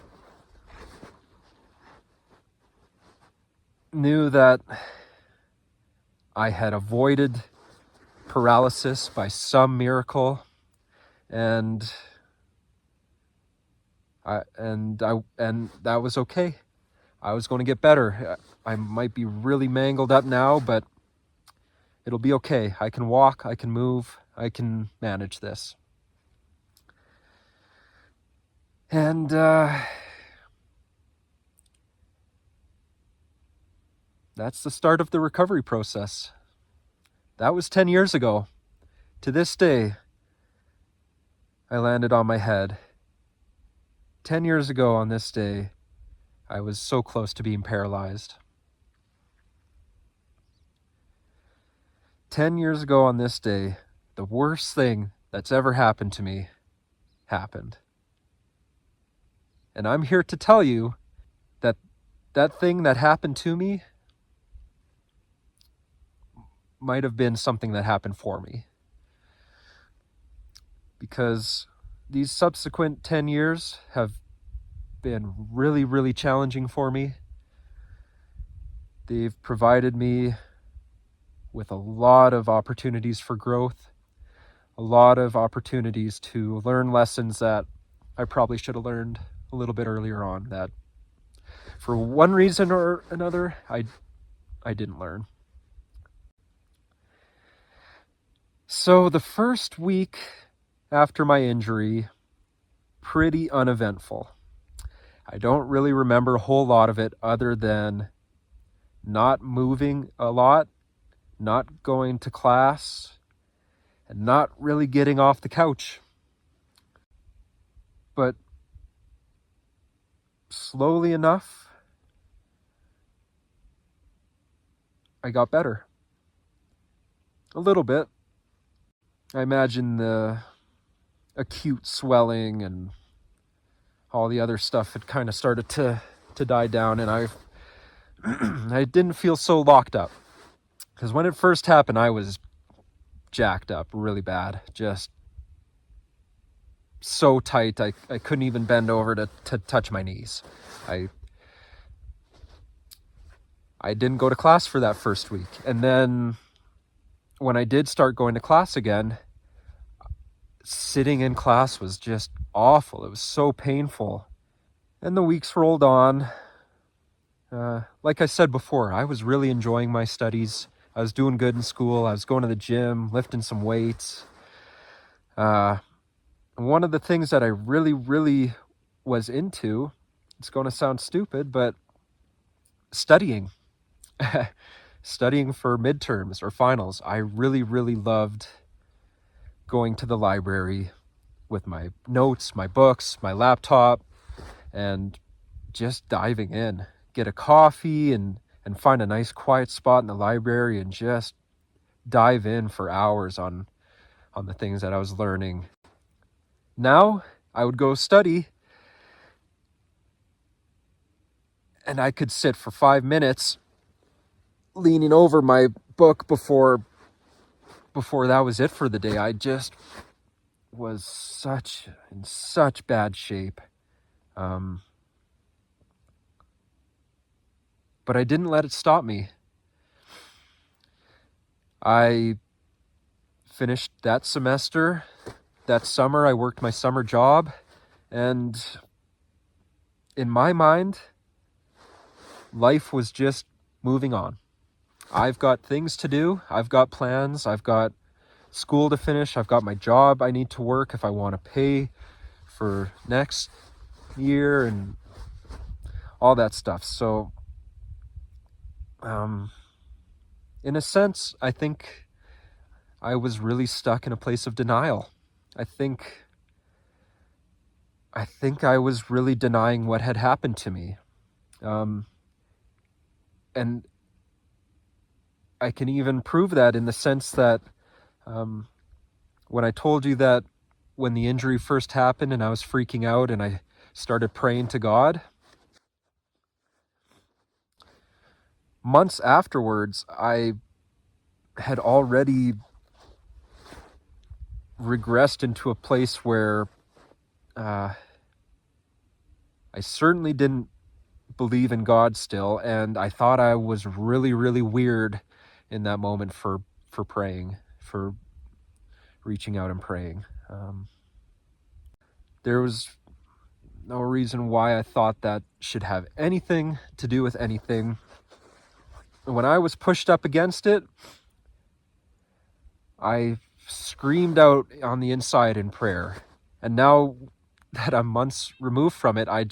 knew that I had avoided paralysis by some miracle, and that was okay. I was going to get better. I might be really mangled up now, but it'll be okay. I can walk, I can move, I can manage this. And that's the start of the recovery process. That was 10 years ago. To this day, I landed on my head. 10 years ago on this day, I was so close to being paralyzed. 10 years ago on this day, the worst thing that's ever happened to me happened. And I'm here to tell you that that thing that happened to me might have been something that happened for me. Because these subsequent 10 years have been really, really challenging for me. They've provided me with a lot of opportunities for growth, a lot of opportunities to learn lessons that I probably should have learned a little bit earlier on, that for one reason or another, I didn't learn. So the first week after my injury, pretty uneventful. I don't really remember a whole lot of it other than not moving a lot, not going to class, and not really getting off the couch. But slowly enough, I got better. A little bit. I imagine the acute swelling and all the other stuff had kind of started to die down, and I didn't feel so locked up. Because when it first happened, I was jacked up really bad. Just so tight, I couldn't even bend over to touch my knees. I didn't go to class for that first week. And then when I did start going to class again, sitting in class was just awful. It was so painful. And the weeks rolled on. Like I said before, I was really enjoying my studies. I was doing good in school. I was going to the gym, lifting some weights. One of the things that I really, really was into, it's going to sound stupid, but studying. Studying for midterms or finals. I really, really loved going to the library with my notes, my books, my laptop, and just diving in. Get a coffee and find a nice quiet spot in the library and just dive in for hours on the things that I was learning. Now, I would go study and I could sit for 5 minutes leaning over my book before that was it for the day. was in such bad shape. But I didn't let it stop me. I finished that semester. That summer, I worked my summer job. And in my mind, life was just moving on. I've got things to do. I've got plans. I've got school to finish. I've got my job I need to work if I want to pay for next year and all that stuff. So, in a sense, I think I was really stuck in a place of denial. I think I was really denying what had happened to me. And I can even prove that in the sense that when I told you that when the injury first happened and I was freaking out and I started praying to God, months afterwards, I had already regressed into a place where I certainly didn't believe in God still, and I thought I was really, really weird in that moment for praying, for reaching out and praying. There was no reason why I thought that should have anything to do with anything. When I was pushed up against it, I screamed out on the inside in prayer. And now that I'm months removed from it, I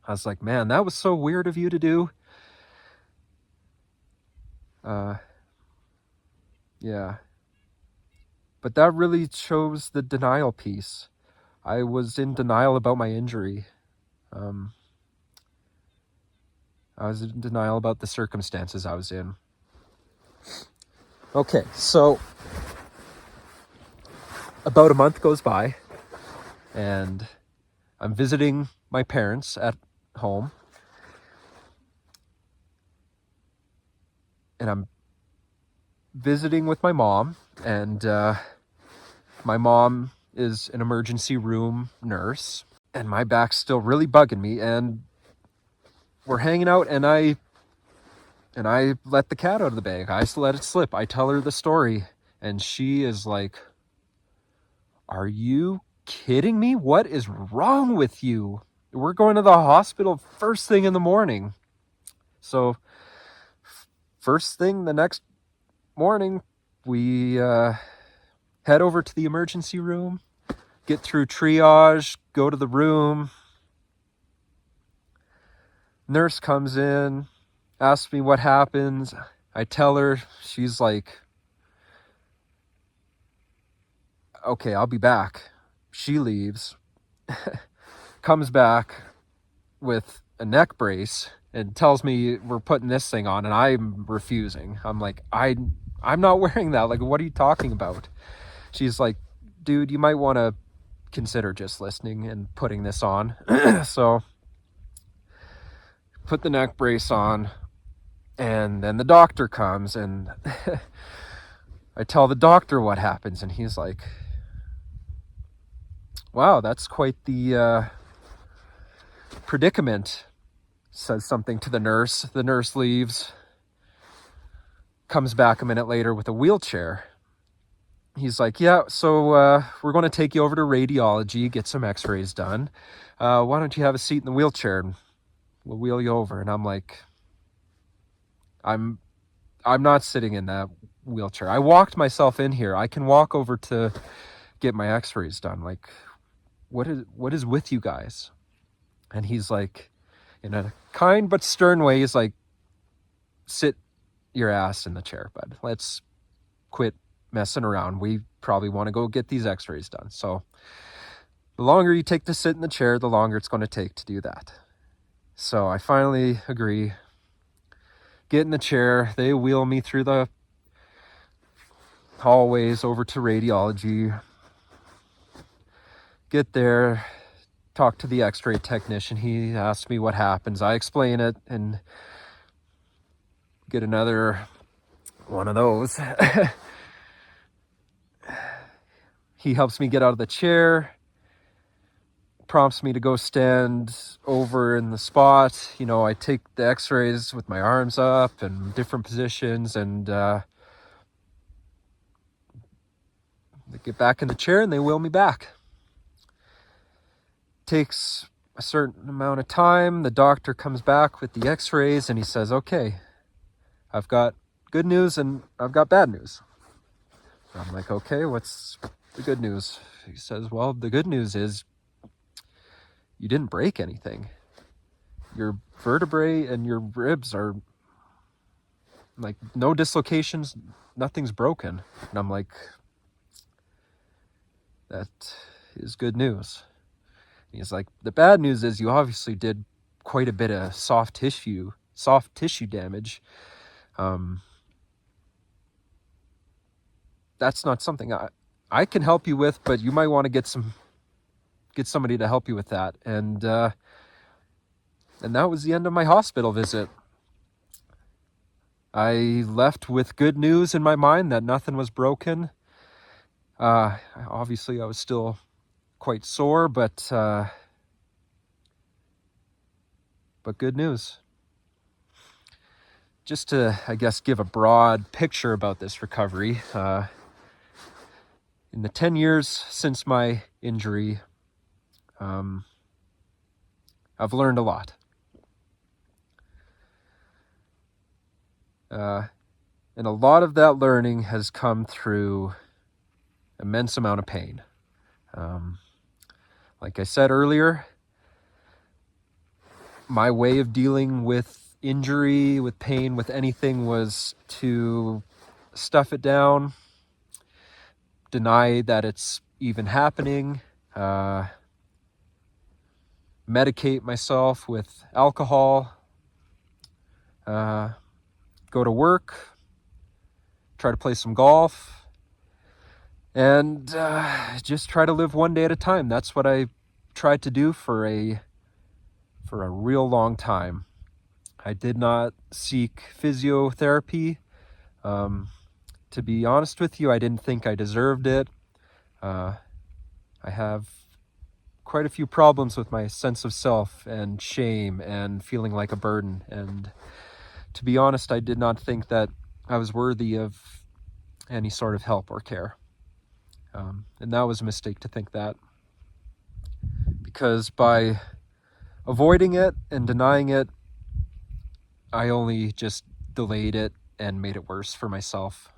was like, man, that was so weird of you to do. Yeah. But that really shows the denial piece. I was in denial about my injury. I was in denial about the circumstances I was in. Okay, so about a month goes by, and I'm visiting my parents at home. And I'm visiting with my mom, and my mom is an emergency room nurse, and my back's still really bugging me, and we're hanging out, and I let the cat out of the bag. I just let it slip. I tell her the story, and she is like, "Are you kidding me? What is wrong with you? We're going to the hospital first thing in the morning." So first thing the next morning, we head over to the emergency room, get through triage, go to the room. Nurse comes in, asks me what happens. I tell her. She's like, "Okay, I'll be back." She leaves, comes back with a neck brace and tells me we're putting this thing on, and I'm refusing. I'm like, I'm not wearing that. Like, what are you talking about? She's like, "Dude, you might want to consider just listening and putting this on." So put the neck brace on, and then the doctor comes, and I tell the doctor what happens, and he's like, "Wow, that's quite the predicament." Says something to the nurse. The nurse leaves, comes back a minute later with a wheelchair. He's like, "Yeah, so we're going to take you over to radiology, get some x-rays done. Why don't you have a seat in the wheelchair and we'll wheel you over?" And I'm like, I'm not sitting in that wheelchair. I walked myself in here. I can walk over to get my x-rays done. Like, what is with you guys? And he's like, in a kind but stern way, he's like, "Sit your ass in the chair, bud. Let's quit messing around. We probably want to go get these x-rays done. So the longer you take to sit in the chair, the longer it's going to take to do that." So I finally agree. Get in the chair. They wheel me through the hallways over to radiology. Get there, talk to the x-ray technician. He asks me what happens. I explain it and get another one of those. He helps me get out of the chair, prompts me to go stand over in the spot. You know, I take the x-rays with my arms up and different positions, and they get back in the chair and they wheel me back. Takes a certain amount of time. The doctor comes back with the x-rays and he says, okay, I've got good news and I've got bad news. I'm like, okay, what's the good news? He says, well, the good news is you didn't break anything. Your vertebrae and your ribs are like no dislocations, nothing's broken. And I'm like, that is good news. And he's like, the bad news is you obviously did quite a bit of soft tissue damage. That's not something I can help you with, but you might want to get somebody to help you with that. And that was the end of my hospital visit. I left with good news in my mind that nothing was broken. Obviously, I was still quite sore, but good news. Just to, I guess, give a broad picture about this recovery. In the 10 years since my injury, I've learned a lot. And a lot of that learning has come through immense amount of pain. Like I said earlier, my way of dealing with injury, with pain, with anything was to stuff it down, deny that it's even happening, medicate myself with alcohol, go to work, try to play some golf, and just try to live one day at a time. That's what I tried to do for a real long time. I did not seek physiotherapy. To be honest with you, I didn't think I deserved it. I have quite a few problems with my sense of self and shame and feeling like a burden. And to be honest, I did not think that I was worthy of any sort of help or care. And that was a mistake to think that. Because by avoiding it and denying it, I only just delayed it and made it worse for myself.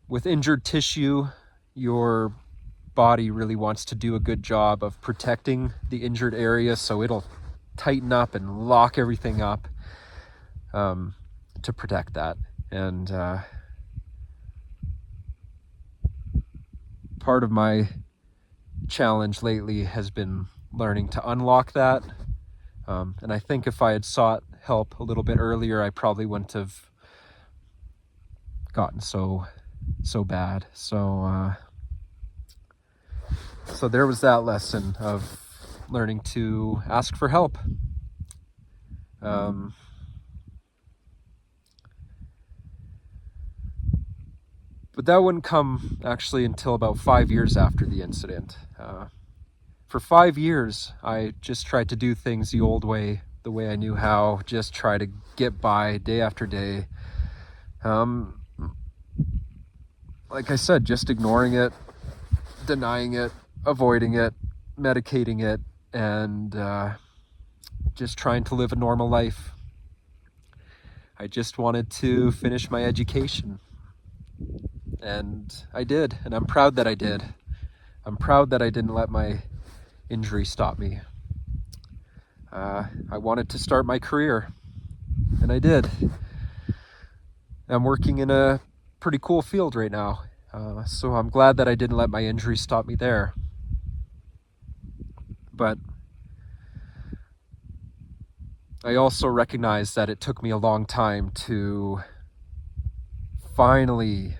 With injured tissue, your body really wants to do a good job of protecting the injured area, so it'll tighten up and lock everything up to protect that. And part of my challenge lately has been learning to unlock that. And I think if I had sought help a little bit earlier, I probably wouldn't have gotten so bad. So there was that lesson of learning to ask for help. But that wouldn't come actually until about 5 years after the incident. For 5 years, I just tried to do things the old way, the way I knew how, just try to get by day after day. Like I said, just ignoring it, denying it, avoiding it, medicating it, and just trying to live a normal life. I just wanted to finish my education. And I did, and I'm proud that I did. I'm proud that I didn't let my injury stop me. I wanted to start my career, and I did. I'm working in a pretty cool field right now, so I'm glad that I didn't let my injury stop me there. But I also recognize that it took me a long time to finally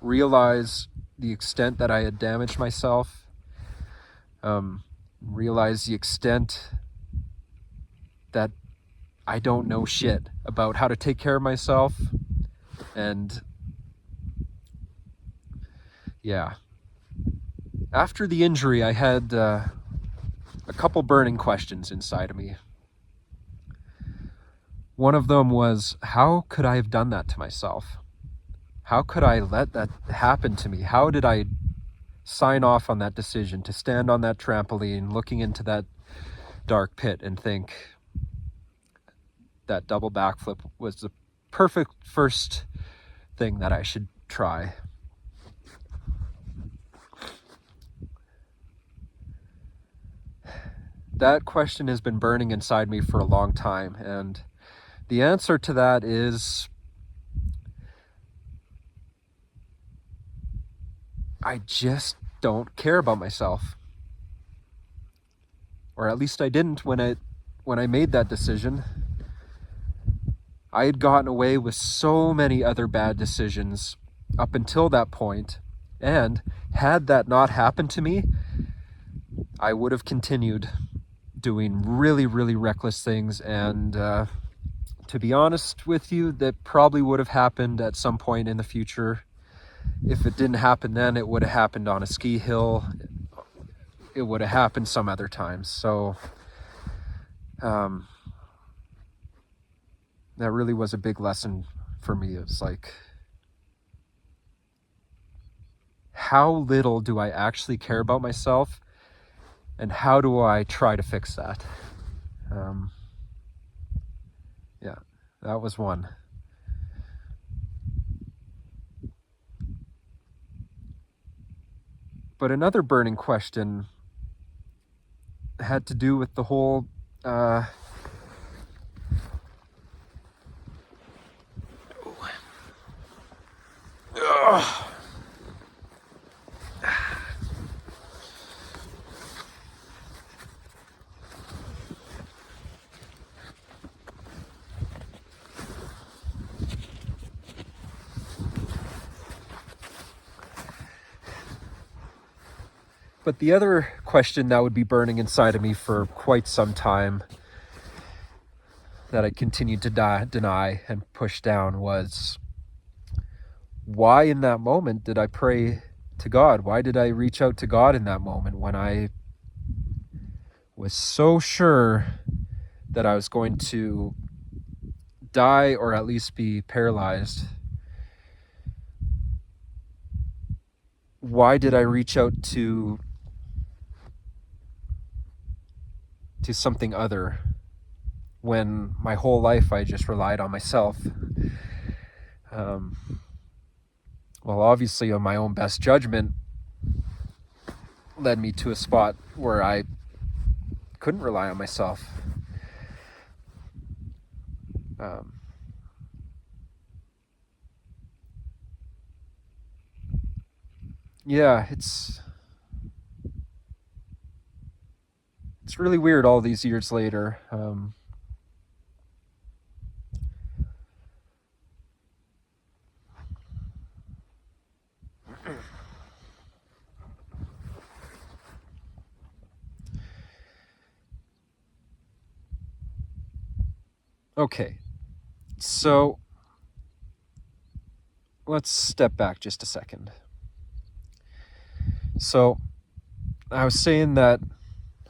realize the extent that I had damaged myself, realize the extent that I don't know shit about how to take care of myself, and yeah. After the injury, I had a couple burning questions inside of me. One of them was, how could I have done that to myself? How could I let that happen to me? How did I sign off on that decision to stand on that trampoline, looking into that dark pit and think that double backflip was the perfect first thing that I should try? That question has been burning inside me for a long time, and the answer to that is I just don't care about myself. Or at least I didn't when I made that decision. I had gotten away with so many other bad decisions up until that point, and had that not happened to me, I would have continued doing really, really reckless things, and to be honest with you, that probably would have happened at some point in the future. If it didn't happen then, it would have happened on a ski hill. It would have happened some other times. So that really was a big lesson for me. It was like, how little do I actually care about myself, and how do I try to fix that? Yeah, that was one. But another burning question had to do with the whole But the other question that would be burning inside of me for quite some time, that I continued to deny and push down, was, why in that moment did I pray to God? Why did I reach out to God in that moment when I was so sure that I was going to die or at least be paralyzed? Why did I reach out to something other when my whole life I just relied on myself? Well, obviously, on my own best judgment led me to a spot where I couldn't rely on myself. Yeah, it's really weird all these years later. Okay, so let's step back just a second. So I was saying that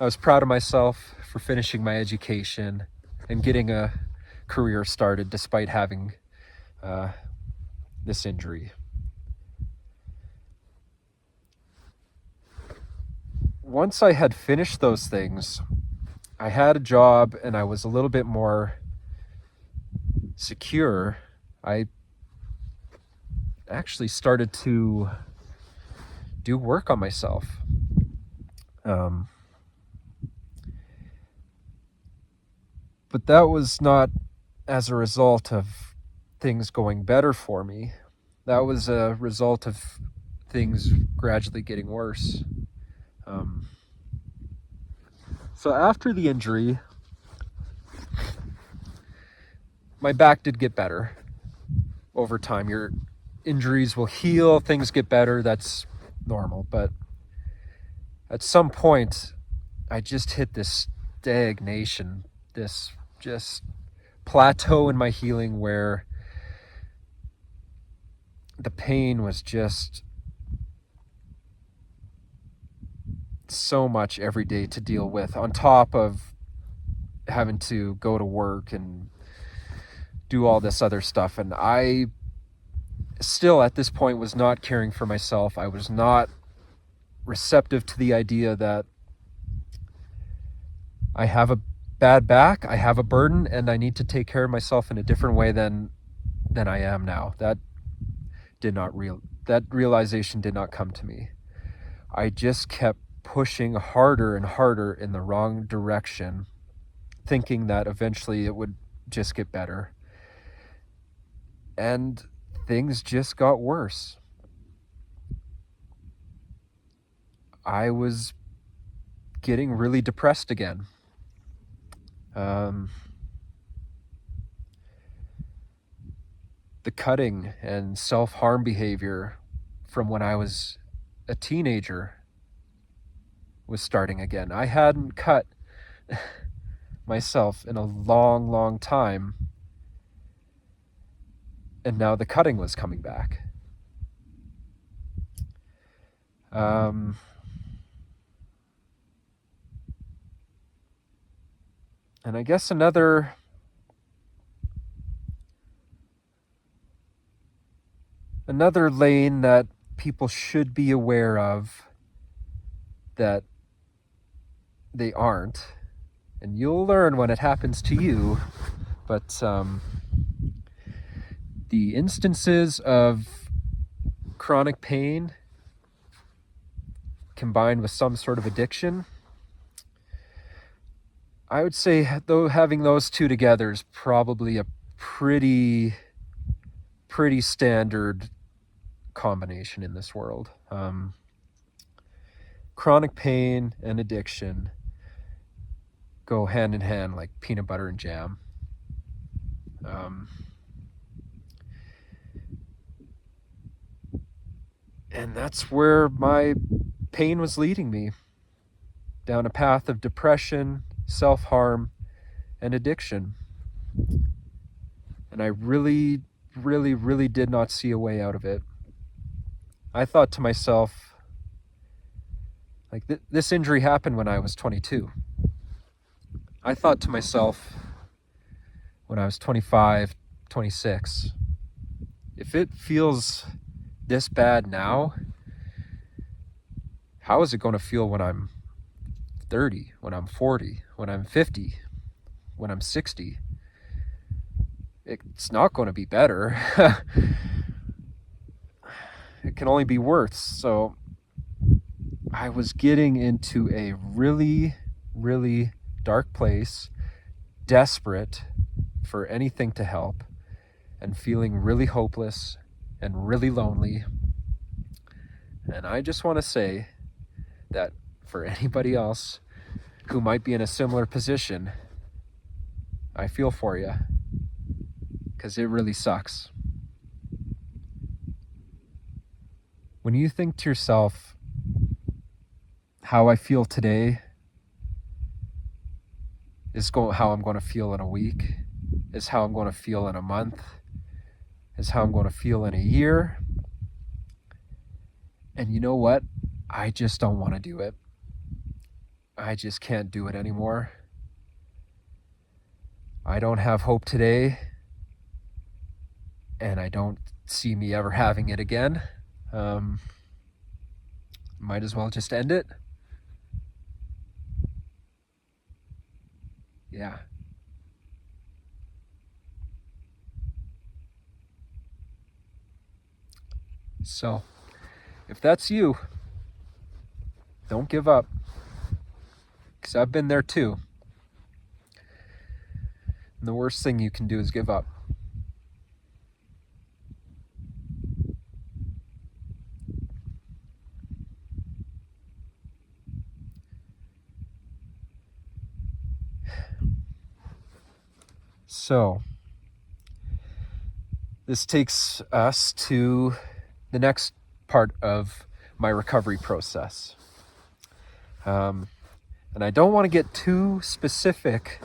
I was proud of myself for finishing my education and getting a career started despite having this injury. Once I had finished those things, I had a job and I was a little bit more secure. I actually started to do work on myself. But that was not as a result of things going better for me. That was a result of things gradually getting worse. So after the injury, my back did get better over time. Your injuries will heal, things get better, that's normal. But at some point, I just hit this stagnation, this just plateau in my healing where the pain was just so much every day to deal with, on top of having to go to work and do all this other stuff. And I still, at this point, was not caring for myself. I was not receptive to the idea that I have a bad back, I have a burden, and I need to take care of myself in a different way than I am now. That realization did not come to me. I just kept pushing harder and harder in the wrong direction, thinking that eventually it would just get better. And things just got worse. I was getting really depressed again. The cutting and self-harm behavior from when I was a teenager was starting again. I hadn't cut myself in a long, long time, and now the cutting was coming back. And I guess another lane that people should be aware of that they aren't, and you'll learn when it happens to you, but the instances of chronic pain combined with some sort of addiction, I would say though having those two together is probably a pretty standard combination in this world. Chronic pain and addiction go hand in hand like peanut butter and jam. And that's where my pain was leading me, down a path of depression, self-harm, and addiction. And I really did not see a way out of it. I thought to myself, like, this injury happened when I was 22. I thought to myself when I was 25, 26, if it feels this bad now, how is it going to feel when I'm 30, when I'm 40, when I'm 50, when I'm 60? It's not going to be better. It can only be worse. So I was getting into a really dark place, desperate for anything to help, and feeling really hopeless and really lonely. And I just want to say that for anybody else who might be in a similar position, I feel for you, because it really sucks. When you think to yourself, how I feel today is how I'm going to feel in a week, is how I'm going to feel in a month, is how I'm going to feel in a year. And you know what? I just don't want to do it. I just can't do it anymore. I don't have hope today, and I don't see me ever having it again. Might as well just end it. Yeah. So, if that's you, don't give up, because I've been there too. And the worst thing you can do is give up. So, this takes us to the next part of my recovery process. And I don't want to get too specific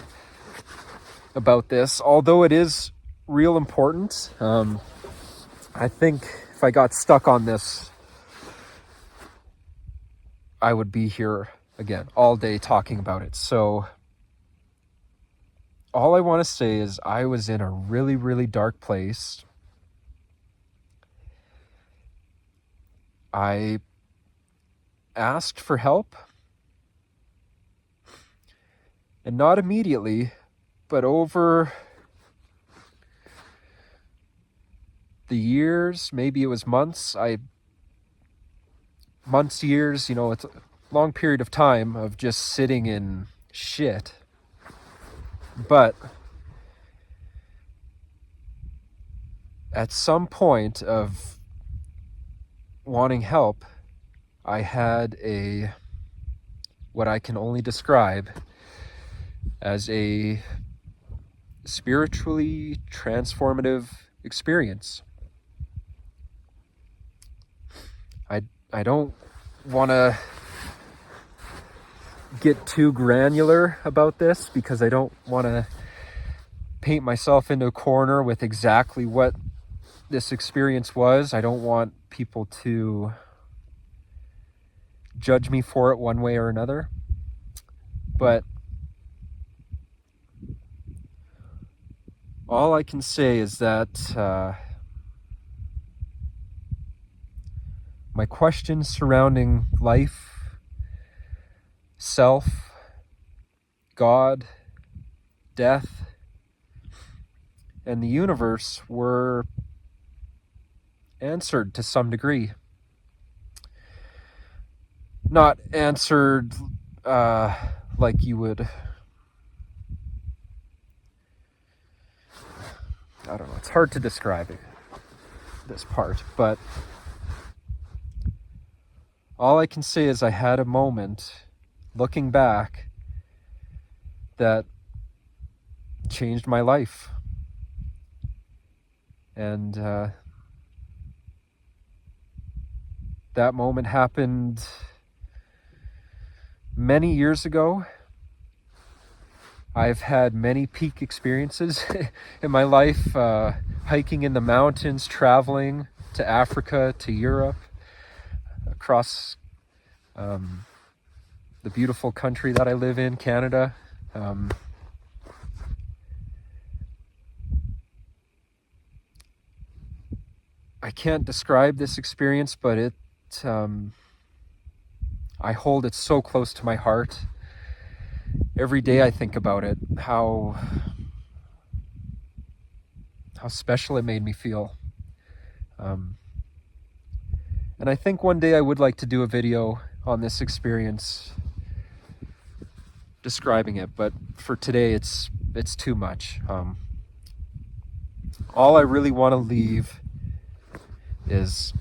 about this, although it is real important. I think if I got stuck on this, I would be here again, all day talking about it. So all I want to say is I was in a really, really dark place. I asked for help, and not immediately, but over the years, maybe it was months, years, it's a long period of time of just sitting in shit. But at some point of wanting help, I had what I can only describe as a spiritually transformative experience. I don't want to get too granular about this because I don't want to paint myself into a corner with exactly what this experience was. I don't want people to judge me for it one way or another. But all I can say is that my questions surrounding life, self, God, death, and the universe were answered to some degree. Not answered like you would, I don't know, it's hard to describe it, this part, but all I can say is I had a moment, looking back, that changed my life. And that moment happened many years ago. I've had many peak experiences in my life, hiking in the mountains, traveling to Africa, to Europe, across the beautiful country that I live in, Canada. I can't describe this experience, but I hold it so close to my heart. Every day I think about it, how special it made me feel. And I think one day I would like to do a video on this experience describing it, but for today it's too much. All I really want to leave is,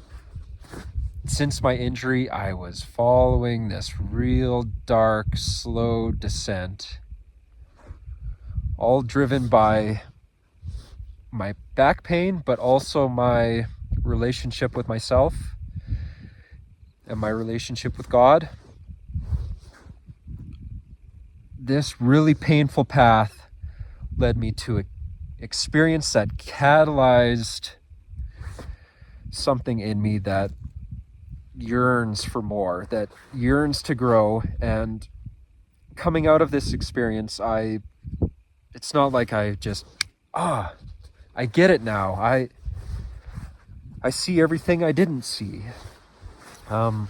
since my injury, I was following this real dark, slow descent, all driven by my back pain, but also my relationship with myself and my relationship with God. This really painful path led me to an experience that catalyzed something in me that yearns for more, that yearns to grow. And coming out of this experience, it's not like I just, I get it now. I see everything I didn't see. In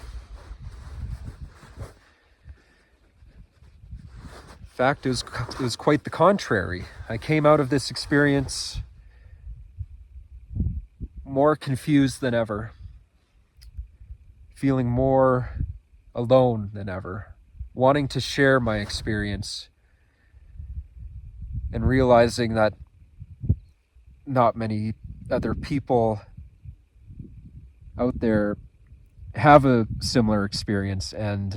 fact, it was quite the contrary. I came out of this experience more confused than ever, feeling more alone than ever, wanting to share my experience, and realizing that not many other people out there have a similar experience, and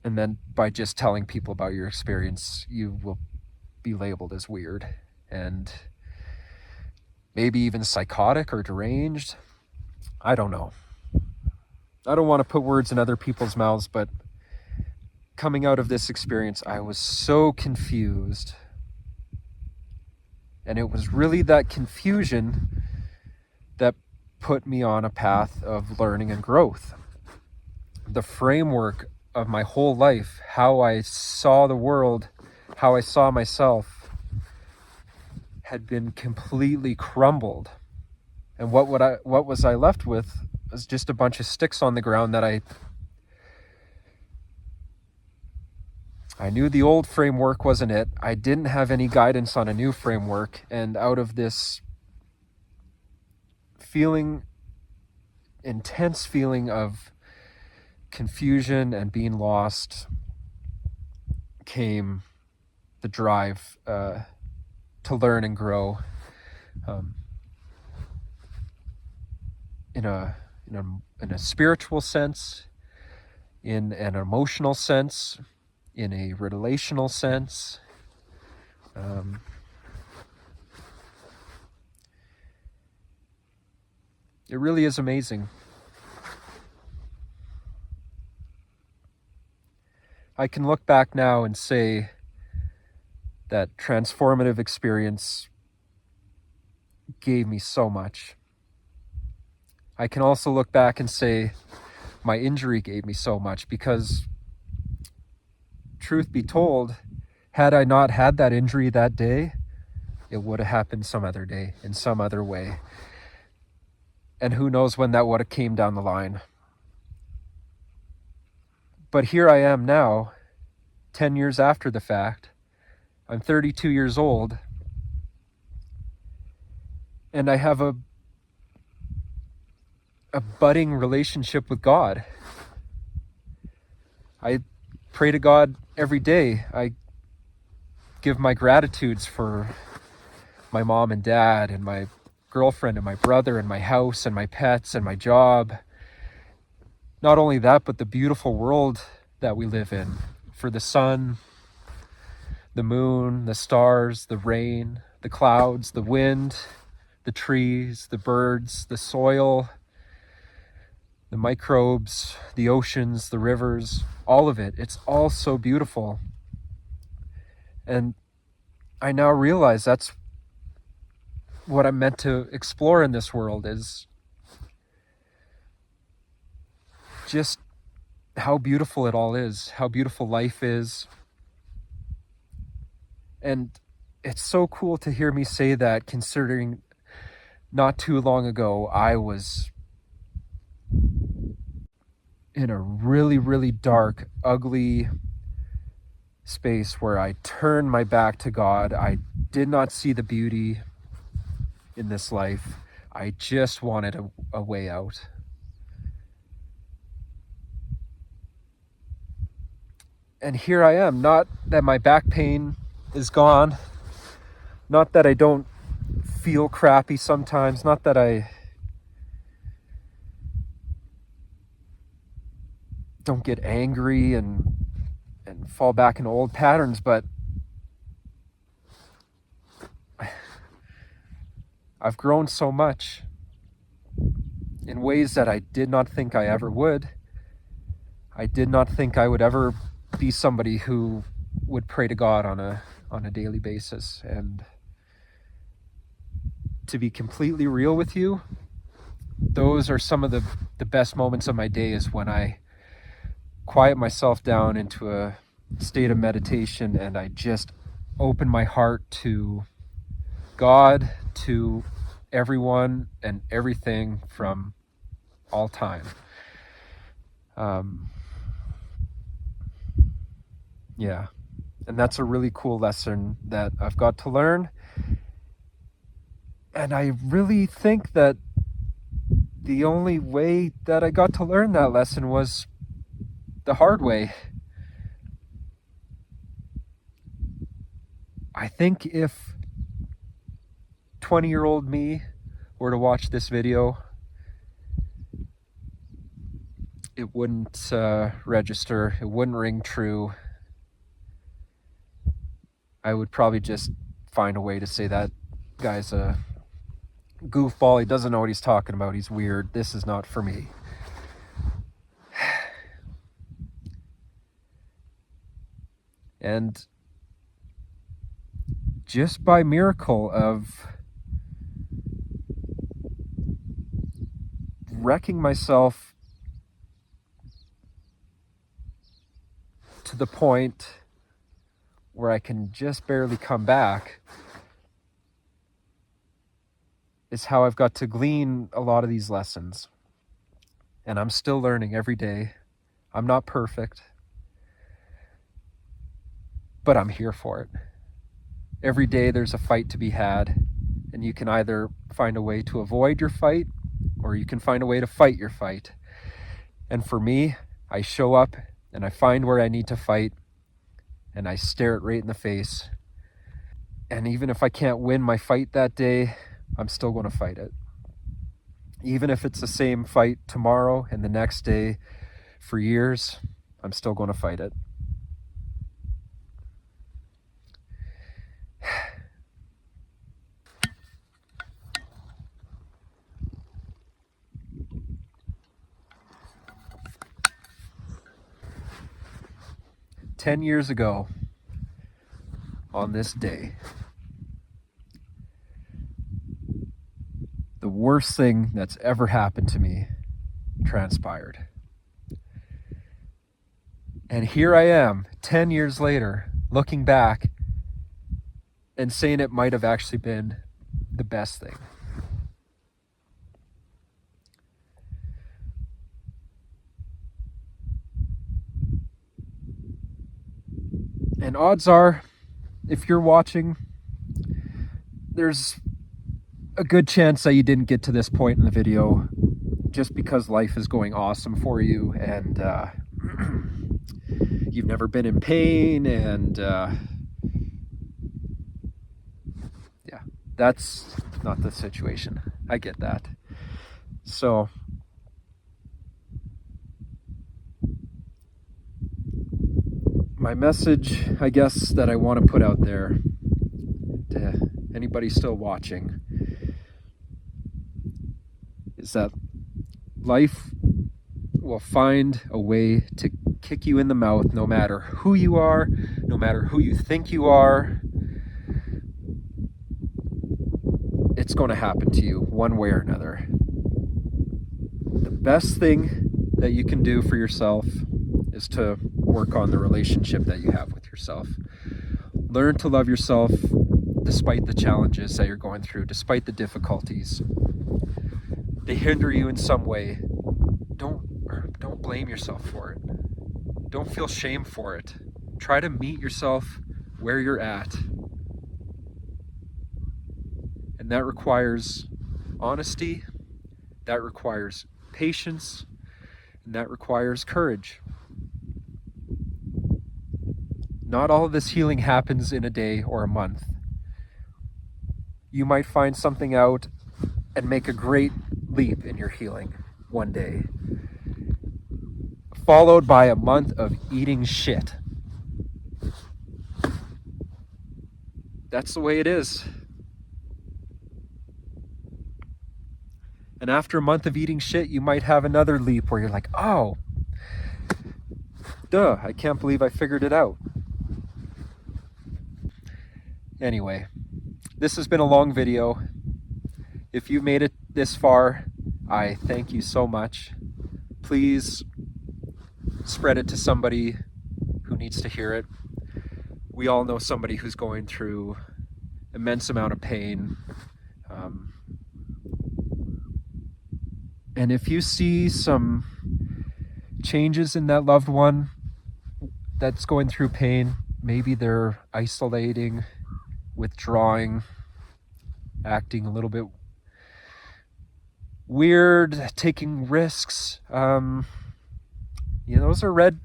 then by just telling people about your experience, you will be labeled as weird and maybe even psychotic or deranged. I don't know. I don't want to put words in other people's mouths, but coming out of this experience, I was so confused. And it was really that confusion that put me on a path of learning and growth. the framework of my whole life, how I saw the world, how I saw myself, had been completely crumbled. And what was I left with was just a bunch of sticks on the ground that I knew the old framework wasn't it. I didn't have any guidance on a new framework, and out of this intense feeling of confusion and being lost, came the drive to learn and grow in a spiritual sense, in an emotional sense, in a relational sense. It really is amazing. I can look back now and say that transformative experience gave me so much. I can also look back and say my injury gave me so much, because truth be told, had I not had that injury that day, it would have happened some other day in some other way. And who knows when that would have came down the line. But here I am now, 10 years after the fact. I'm 32 years old, and I have a budding relationship with God. I pray to God every day. I give my gratitudes for my mom and dad and my girlfriend and my brother and my house and my pets and my job. Not only that, but the beautiful world that we live in, for the sun, the moon, the stars, the rain, the clouds, the wind, the trees, the birds, the soil, the microbes, the oceans, the rivers, all of it. It's all so beautiful. And I now realize that's what I'm meant to explore in this world, is just how beautiful it all is, how beautiful life is. And it's so cool to hear me say that, considering not too long ago I was in a really, really dark, ugly space where I turned my back to God. I did not see the beauty in this life. I just wanted a way out. And here I am. Not that my back pain is gone, not that I don't feel crappy sometimes, not that I don't get angry and fall back into old patterns, but I've grown so much in ways that I did not think I ever would. I did not think I would ever be somebody who would pray to God on a daily basis. And to be completely real with you, those are some of the best moments of my day, is when I quiet myself down into a state of meditation and I just open my heart to God, to everyone and everything from all time. Yeah, and that's a really cool lesson that I've got to learn. And I really think that the only way that I got to learn that lesson was the hard way. I think if 20-year-old me were to watch this video, it wouldn't register, it wouldn't ring true. I would probably just find a way to say that guy's a goofball, he doesn't know what he's talking about, he's weird, this is not for me. And just by miracle of wrecking myself to the point where I can just barely come back is how I've got to glean a lot of these lessons. And I'm still learning every day. I'm not perfect, but I'm here for it. Every day there's a fight to be had, and you can either find a way to avoid your fight, or you can find a way to fight your fight. And for me, I show up and I find where I need to fight, and I stare it right in the face. And even if I can't win my fight that day, I'm still going to fight it. Even if it's the same fight tomorrow and the next day for years, I'm still going to fight it. "10 years ago, on this day, the worst thing that's ever happened to me transpired. And here I am, 10 years later, looking back and saying it might have actually been the best thing. And odds are, if you're watching, there's a good chance that you didn't get to this point in the video just because life is going awesome for you, and you've never been in pain, and yeah, that's not the situation. I get that. So my message, I guess, that I want to put out there to anybody still watching is that life will find a way to kick you in the mouth, no matter who you are, no matter who you think you are. It's going to happen to you one way or another. The best thing that you can do for yourself is to work on the relationship that you have with yourself. Learn to love yourself despite the challenges that you're going through, despite the difficulties. They hinder you in some way. Don't blame yourself for it. Don't feel shame for it. Try to meet yourself where you're at. And that requires honesty, that requires patience, and that requires courage. Not all of this healing happens in a day or a month. You might find something out and make a great leap in your healing one day, followed by a month of eating shit. That's the way it is. And after a month of eating shit, you might have another leap where you're like, oh, duh, I can't believe I figured it out. Anyway, this has been a long video. If you made it this far, I thank you so much. Please spread it to somebody who needs to hear it. We all know somebody who's going through immense amount of pain. And if you see some changes in that loved one that's going through pain, maybe they're isolating, withdrawing, acting a little bit weird, taking risks, those are red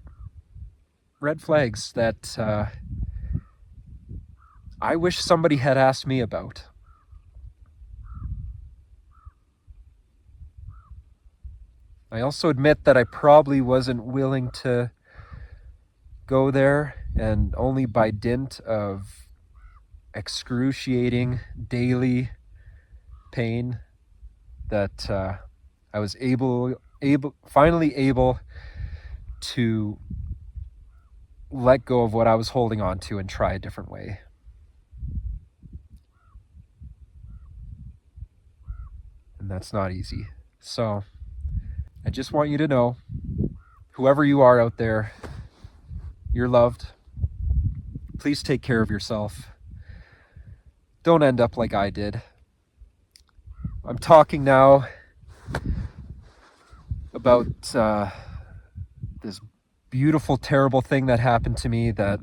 flags that I wish somebody had asked me about. I also admit that I probably wasn't willing to go there, and only by dint of excruciating daily pain that I was finally able to let go of what I was holding on to and try a different way. And that's not easy. So I just want you to know, whoever you are out there, You're loved. Please take care of yourself. Don't end up like I did. I'm talking now about this beautiful, terrible thing that happened to me that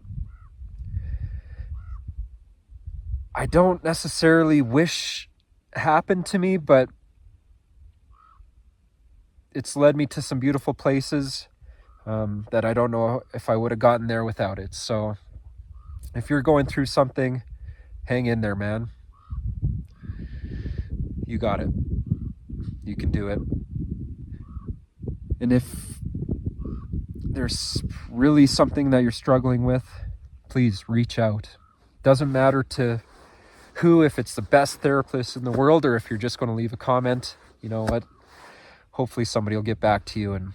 I don't necessarily wish happened to me, but it's led me to some beautiful places that I don't know if I would have gotten there without it. So if you're going through something, hang in there, man. You got it. You can do it. And if there's really something that you're struggling with, please reach out. Doesn't matter to who, if it's the best therapist in the world or if you're just going to leave a comment. You know what? Hopefully somebody will get back to you. And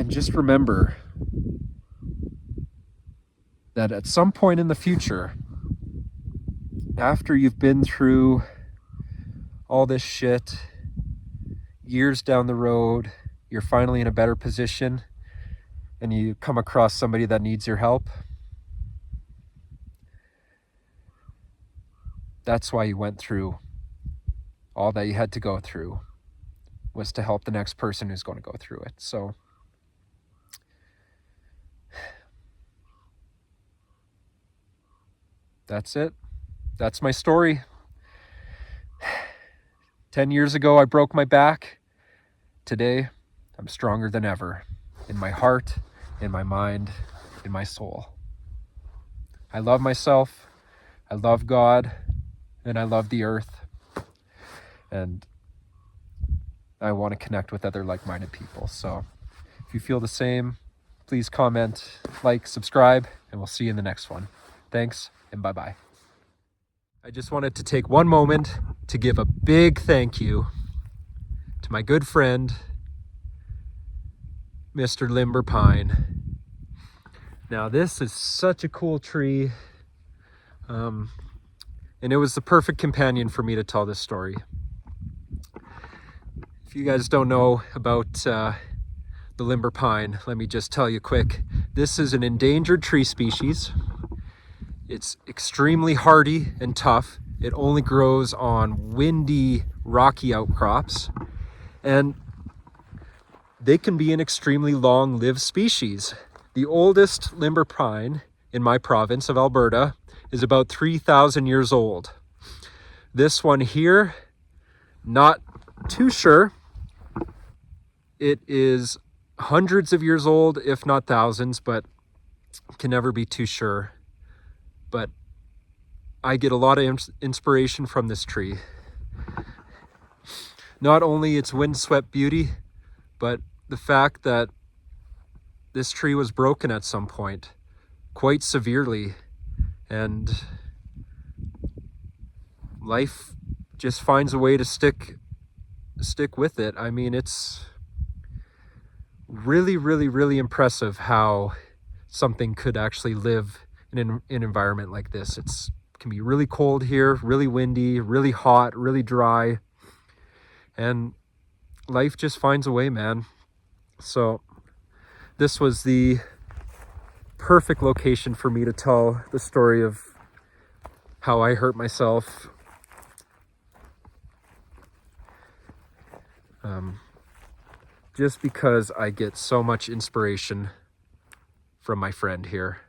just remember that at some point in the future, after you've been through all this shit, years down the road, you're finally in a better position and you come across somebody that needs your help. That's why you went through all that you had to go through, was to help the next person who's going to go through it. So that's it. That's my story. 10 years ago, I broke my back. Today, I'm stronger than ever, in my heart, in my mind, in my soul. I love myself, I love God, and I love the earth. And I want to connect with other like-minded people. So if you feel the same, please comment, like, subscribe, and we'll see you in the next one. Thanks, and bye-bye. I just wanted to take one moment to give a big thank you to my good friend, Mr. Limber Pine. Now, this is such a cool tree, and it was the perfect companion for me to tell this story. If you guys don't know about the limber pine, let me just tell you quick. This is an endangered tree species. It's extremely hardy and tough. It only grows on windy, rocky outcrops, and they can be an extremely long-lived species. The oldest limber pine in my province of Alberta is about 3,000 years old. This one here, not too sure. It is hundreds of years old, if not thousands, but can never be too sure. But I get a lot of inspiration from this tree. Not only its windswept beauty, but the fact that this tree was broken at some point, quite severely, and life just finds a way to stick with it. I mean, it's really, really, really impressive how something could actually live in an environment like this. It can be really cold here, really windy, really hot, really dry, and life just finds a way, man. So this was the perfect location for me to tell the story of how I hurt myself. Just because I get so much inspiration from my friend here.